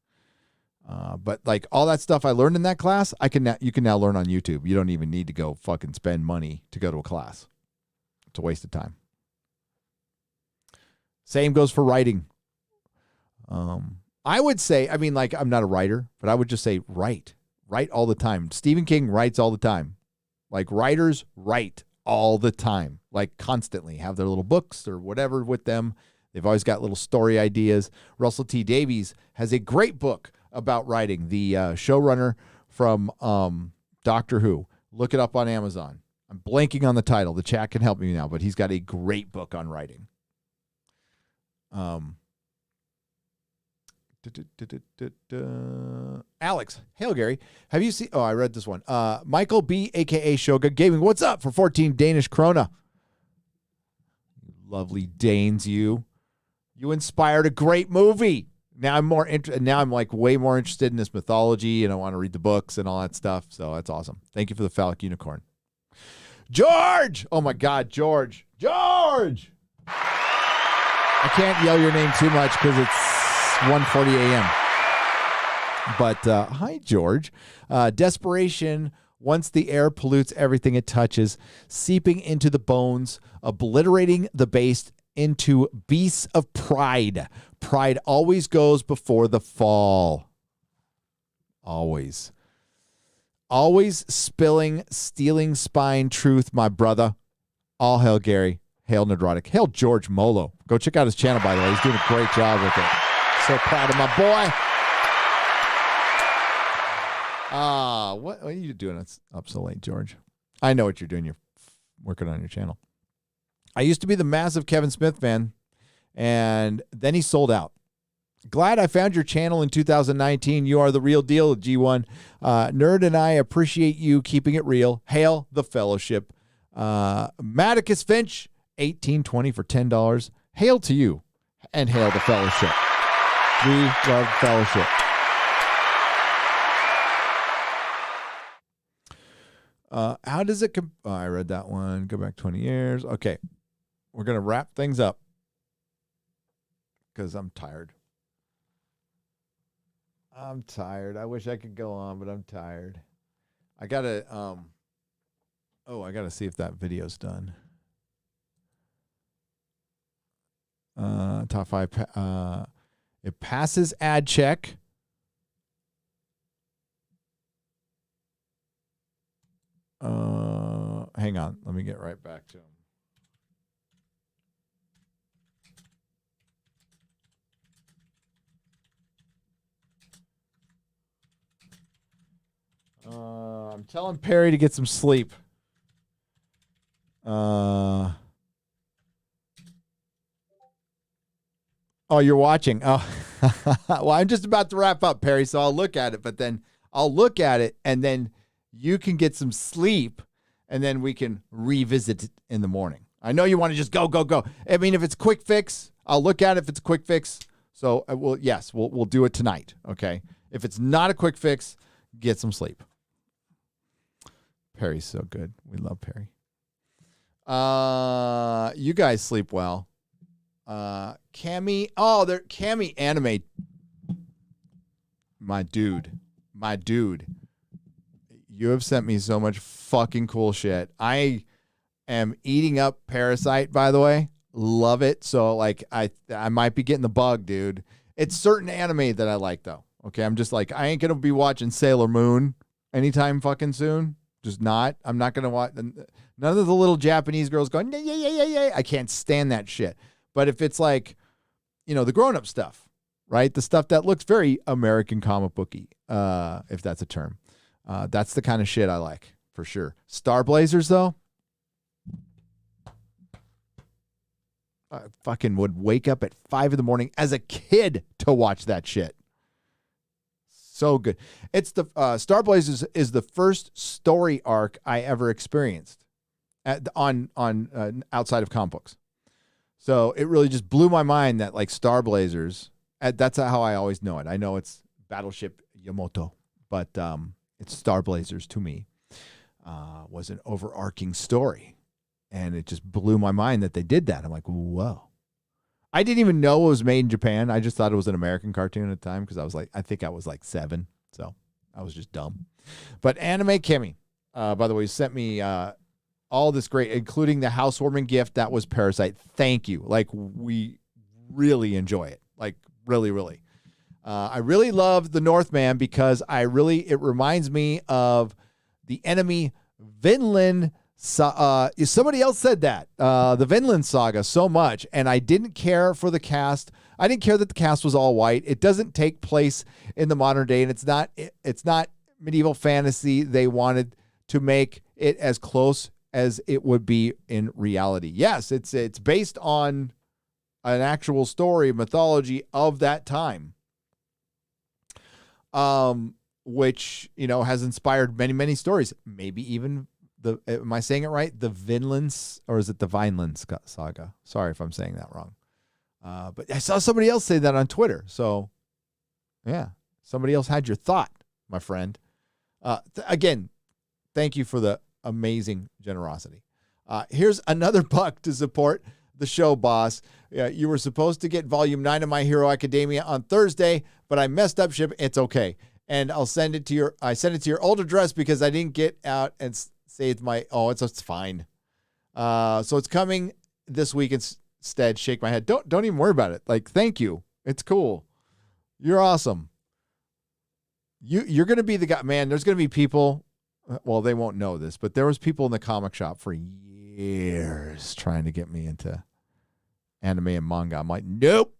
But like all that stuff I learned in that class, you can now learn on YouTube. You don't even need to go fucking spend money to go to a class. It's a waste of time. Same goes for writing. I would say, I mean, like, I'm not a writer, but I would just say write all the time. Stephen King writes all the time. Like, writers write all the time, like constantly, have their little books or whatever with them. They've always got little story ideas. Russell T. Davies has a great book about writing, the showrunner from Doctor Who. Look it up on Amazon. I'm blanking on the title. The chat can help me now, but he's got a great book on writing. Alex, hail Gary. Have you seen? Oh, I read this one. Michael B, aka Shoga Gaming. What's up for 14 Danish krona? Lovely Danes, you inspired a great movie. Now I'm like way more interested in this mythology, and I want to read the books and all that stuff. So that's awesome. Thank you for the phallic unicorn, George. Oh my God, George. I can't yell your name too much because it's 1:40 a.m. But hi, George. Desperation, once the air pollutes everything it touches, seeping into the bones, obliterating the base into beasts of pride. Pride always goes before the fall. Always. Always stealing spine truth, my brother. All hail Gary. Hail Nerdrotic. Hail George Molo. Go check out his channel, by the way. He's doing a great job with it. So proud of my boy. What are you doing up so late, George? I know what you're doing. You're working on your channel. I used to be the massive Kevin Smith fan, and then he sold out. Glad I found your channel in 2019. You are the real deal, G1. Nerd and I appreciate you keeping it real. Hail the Fellowship. Maticus Finch, 1820 for $10. Hail to you, and hail the Fellowship. We love Fellowship. How does it I read that one. Go back 20 years. Okay. We're going to wrap things up because I'm tired. I wish I could go on, but I'm tired. I got to I got to see if that video's done. Top 5 it passes ad check. Hang on. Let me get right back to him. I'm telling Perry to get some sleep. Oh, you're watching. Oh, well, I'm just about to wrap up, Perry, so I'll look at it, but then I'll look at it, and then you can get some sleep, and then we can revisit it in the morning. I know you want to just go, go, go. I mean, if it's quick fix, I'll look at it if it's a quick fix. So, we'll do it tonight, okay? If it's not a quick fix, get some sleep. Perry's so good. We love Perry. You guys sleep well. Cammy. Oh, Cammy anime. My dude. You have sent me so much fucking cool shit. I am eating up Parasite, by the way. Love it. So, like, I might be getting the bug, dude. It's certain anime that I like, though. Okay, I'm just like, I ain't going to be watching Sailor Moon anytime fucking soon. Just not. I'm not going to watch. None of the little Japanese girls going, yeah. I can't stand that shit. But if it's like, the grown-up stuff, right? The stuff that looks very American comic booky, if that's a term. That's the kind of shit I like, for sure. Star Blazers, though. I fucking would wake up at 5 a.m. as a kid to watch that shit. So good. It's the Star Blazers is the first story arc I ever experienced on outside of comic books. So it really just blew my mind that like Star Blazers. That's how I always know it. I know it's Battleship Yamato, but it's Star Blazers to me. Was an overarching story. And it just blew my mind that they did that. I'm like, whoa. I didn't even know it was made in Japan. I just thought it was an American cartoon at the time because I think I was like 7. So I was just dumb. But Anime Kimmy, by the way, sent me all this great, including the housewarming gift that was Parasite. Thank you. Like, we really enjoy it. Like, really, really. I really love the Northman because it reminds me of the enemy Vinland. Somebody else said that the Vinland Saga so much, and I didn't care for the cast. I didn't care that the cast was all white. It doesn't take place in the modern day, and it's not medieval fantasy. They wanted to make it as close as it would be in reality. Yes, it's based on an actual story, mythology of that time, which has inspired many, many stories. Maybe even. Am I saying it right? The Vinland, or is it the Vineland Saga? Sorry if I'm saying that wrong. But I saw somebody else say that on Twitter. So, yeah, somebody else had your thought, my friend. Again, thank you for the amazing generosity. Here's another buck to support the show, boss. You were supposed to get volume 9 of My Hero Academia on Thursday, but I messed up shipping. It's okay. And I'll send it to your old address because I didn't get out and say it's it's fine. So it's coming this week instead. Shake my head. Don't even worry about it. Like, thank you. It's cool. You're awesome. You're going to be the guy, man. There's going to be people, well, they won't know this, but there was people in the comic shop for years trying to get me into anime and manga. I'm like, nope.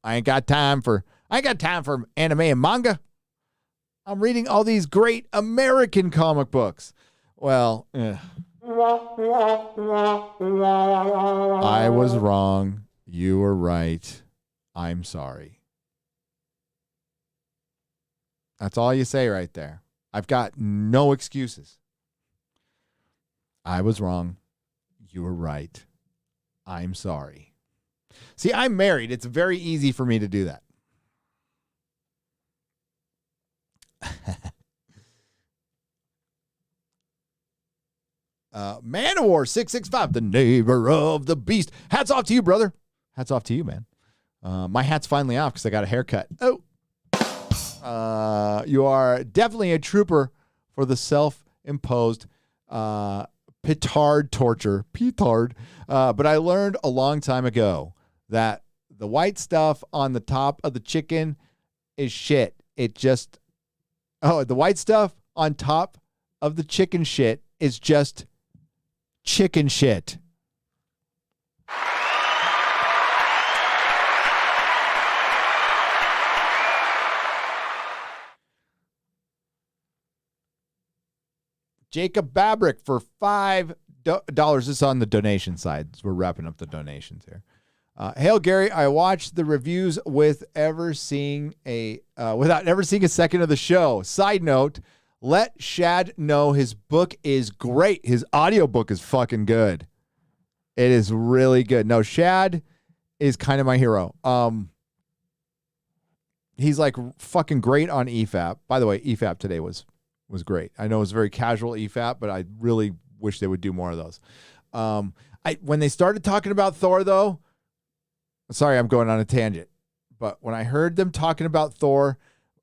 I ain't got time for anime and manga. I'm reading all these great American comic books. Well, I was wrong. You were right. I'm sorry. That's all you say right there. I've got no excuses. I was wrong. You were right. I'm sorry. See, I'm married. It's very easy for me to do that. Manowar 665, the neighbor of the beast. Hats off to you, brother. Hats off to you, man. My hat's finally off because I got a haircut. You are definitely a trooper for the self-imposed petard torture. Petard. But I learned a long time ago that the white stuff on the top of the chicken is shit. The white stuff on top of the chicken shit is just chicken shit. Jacob Babrick for $5. This is on the donation side. We're wrapping up the donations here. Hail Gary, I watched the reviews without ever seeing a second of the show. Side note, let Shad know his book is great. His audiobook is fucking good. It is really good. No, Shad is kind of my hero. He's like fucking great on EFAP. By the way, EFAP today was great. I know it was very casual EFAP, but I really wish they would do more of those. When they started talking about Thor, though, sorry, I'm going on a tangent, but when I heard them talking about Thor,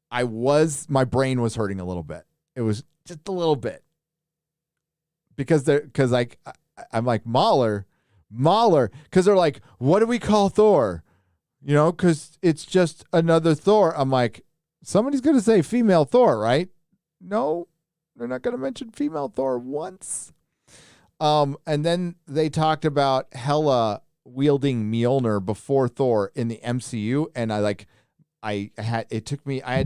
my brain was hurting a little bit. It was just a little bit because I'm like Mahler, because they're like, what do we call Thor? Because it's just another Thor. I'm like, somebody's going to say female Thor, right? No, they're not going to mention female Thor once. And then they talked about Hela wielding Mjolnir before Thor in the MCU, and I had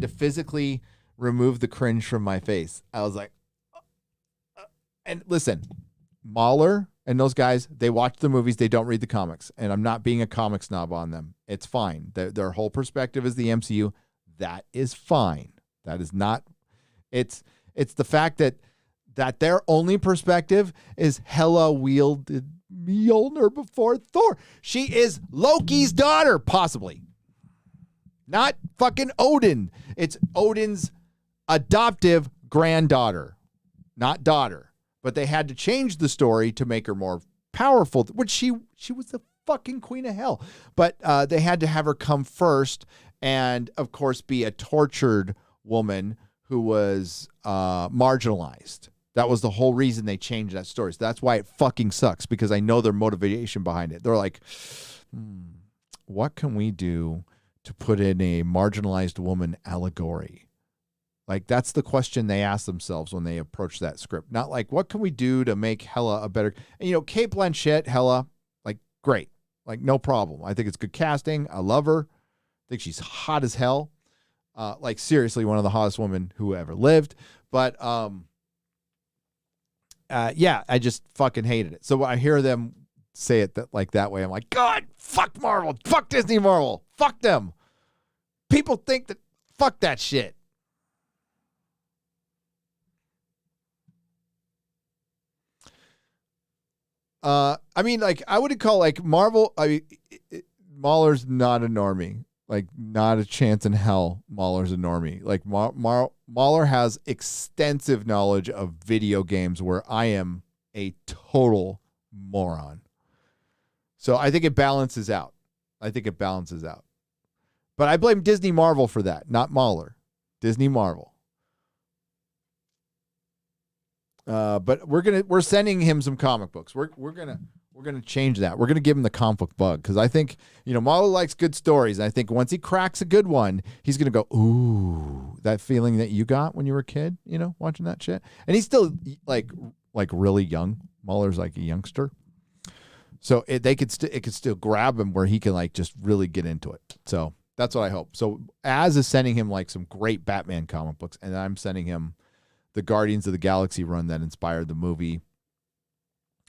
to physically remove the cringe from my face. I was like, and listen, Mahler and those guys, they watch the movies, they don't read the comics, and I'm not being a comic snob on them. It's fine. Their whole perspective is the MCU. That is fine. That is not. It's the fact that their only perspective is Hela wielded Mjolnir before Thor. She is Loki's daughter, possibly. Not fucking Odin. It's Odin's adoptive granddaughter, not daughter. But they had to change the story to make her more powerful, which she was the fucking queen of hell. But they had to have her come first and, of course, be a tortured woman who was marginalized. That was the whole reason they changed that story. So that's why it fucking sucks, because I know their motivation behind it. They're like, what can we do to put in a marginalized woman allegory? Like, that's the question they ask themselves when they approach that script. Not like, what can we do to make Hela a better... And, Cate Blanchett, Hela, like, great. Like, no problem. I think it's good casting. I love her. I think she's hot as hell. Like, seriously, one of the hottest women who ever lived. But, yeah, I just fucking hated it. So when I hear them say it that way, I'm like, God, fuck Marvel. Fuck Disney Marvel. Fuck them. People think that... Fuck that shit. I mean, like, I wouldn't call, like, Marvel, Mahler's not a normie. Like, not a chance in hell Mahler's a normie. Like, Mahler has extensive knowledge of video games where I am a total moron. So I think it balances out. But I blame Disney Marvel for that, not Mahler. Disney Marvel. But we're sending him some comic books. We're gonna change that. We're gonna give him the comic book bug, because I think Mahler likes good stories. And I think once he cracks a good one, he's gonna go, ooh, that feeling that you got when you were a kid, watching that shit. And he's still like really young. Mahler's like a youngster, so it could still grab him where he can like just really get into it. So that's what I hope. So Az is sending him like some great Batman comic books, and I'm sending him the Guardians of the Galaxy run that inspired the movie.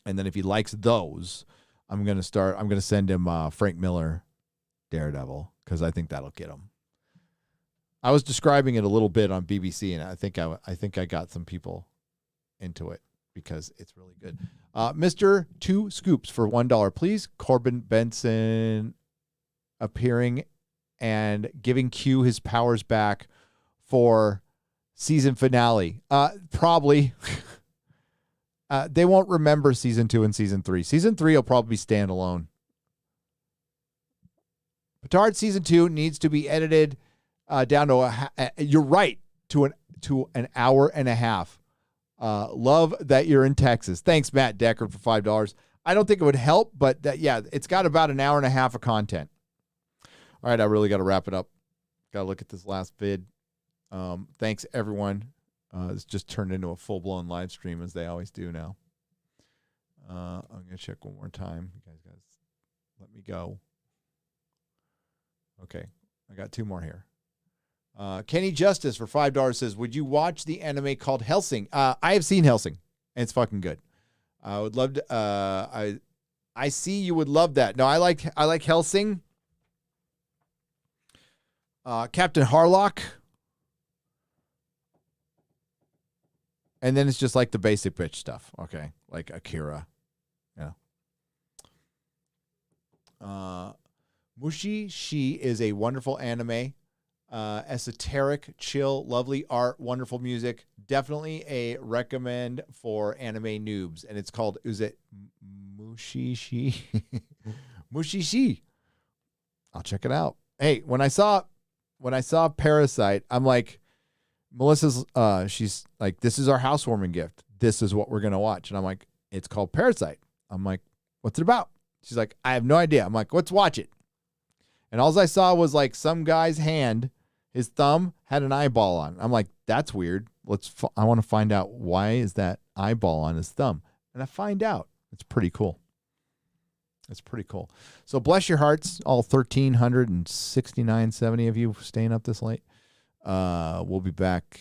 And then if he likes those, I'm going to send him Frank Miller Daredevil, because I think that'll get him. I was describing it a little bit on BBC, and I think I got some people into it because it's really good. Mr. 2 Scoops for $1, please. Corbin Benson appearing and giving Q his powers back for season finale. Probably. They won't remember season 2 and season 3. Season 3 will probably be standalone. Petard season 2 needs to be edited down to you're right, to an hour and a half. Love that you're in Texas. Thanks, Matt Deckard, for $5. I don't think it would help, but it's got about an hour and a half of content. All right, I really got to wrap it up. Got to look at this last vid. Thanks, everyone. It's just turned into a full-blown live stream, as they always do now. I'm going to check one more time. You guys let me go. Okay, I got 2 more here. Kenny Justice for $5 says, would you watch the anime called Hellsing? I have seen Hellsing, and it's fucking good. I would love to. I see you would love that. No, I like Hellsing. Captain Harlock. And then it's just like the basic bitch stuff. Okay. Like Akira. Yeah. Mushi Shi is a wonderful anime. Esoteric, chill, lovely art, wonderful music. Definitely a recommend for anime noobs. And it's called, is it Mushi Shi? Mushi Shi. I'll check it out. Hey, when I saw Parasite, I'm like, Melissa's, she's like, this is our housewarming gift. This is what we're going to watch. And I'm like, it's called Parasite. I'm like, what's it about? She's like, I have no idea. I'm like, let's watch it. And all I saw was like some guy's hand, his thumb had an eyeball on. I'm like, that's weird. I want to find out, why is that eyeball on his thumb? And I find out. It's pretty cool. It's pretty cool. So bless your hearts, all 1,369, 70 of you staying up this late. We'll be back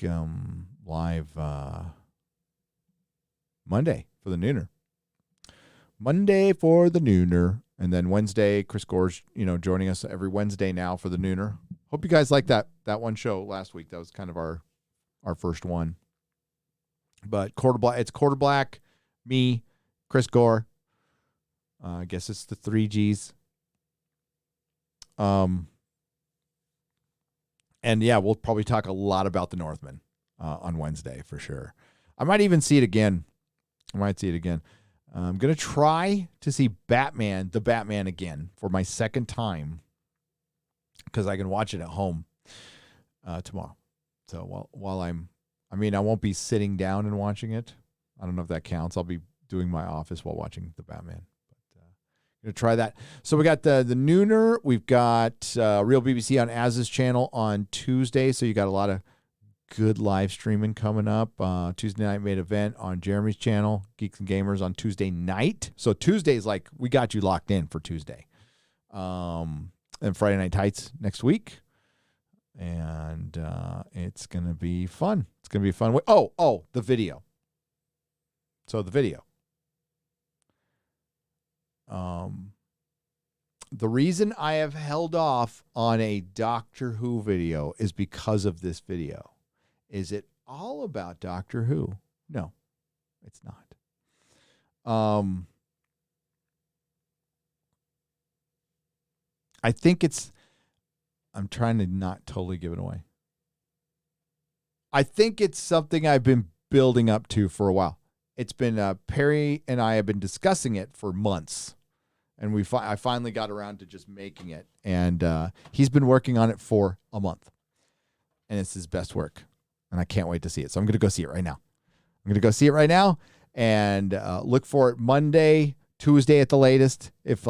live Monday for the nooner. And then Wednesday, Chris Gore's, joining us every Wednesday now for the nooner. Hope you guys liked that one show last week. That was kind of our first one. But it's Quarter Black, me, Chris Gore. I guess it's the 3Gs. And yeah, we'll probably talk a lot about the Northman on Wednesday for sure. I might even see it again. I'm going to try to see the Batman again for my second time, because I can watch it at home tomorrow. So while I won't be sitting down and watching it. I don't know if that counts. I'll be doing my office while watching the Batman. But going to try that. So we got the nooner. We've got Real BBC on Az's channel on Tuesday. So you got a lot of good live streaming coming up. Tuesday night main event on Jeremy's channel, Geeks and Gamers, on Tuesday night. So Tuesday's like, we got you locked in for Tuesday. And Friday Night Tights next week. And it's going to be fun. It's going to be fun. Oh, the video. So the video. The reason I have held off on a Doctor Who video is because of this video. Is it all about Doctor Who? No, it's not. I think I'm trying to not totally give it away. I think it's something I've been building up to for a while. It's been, Perry and I have been discussing it for months. And I finally got around to just making it. And he's been working on it for a month. And it's his best work. And I can't wait to see it. So I'm going to go see it right now. And look for it Monday, Tuesday at the latest. If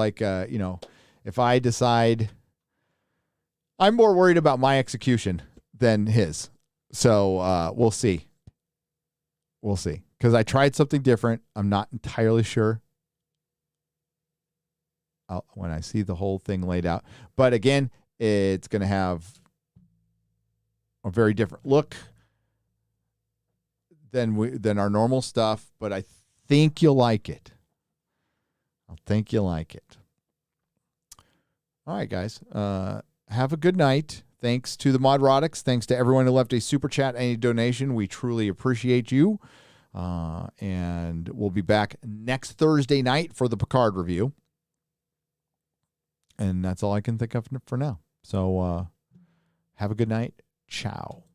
if I decide, I'm more worried about my execution than his. So we'll see. Because I tried something different. I'm not entirely sure when I see the whole thing laid out. But again, it's going to have a very different look than our normal stuff. But I think you'll like it. All right, guys. Have a good night. Thanks to the Nerdrotics. Thanks to everyone who left a super chat, any donation. We truly appreciate you. And we'll be back next Thursday night for the Picard review. And that's all I can think of for now. So have a good night. Ciao.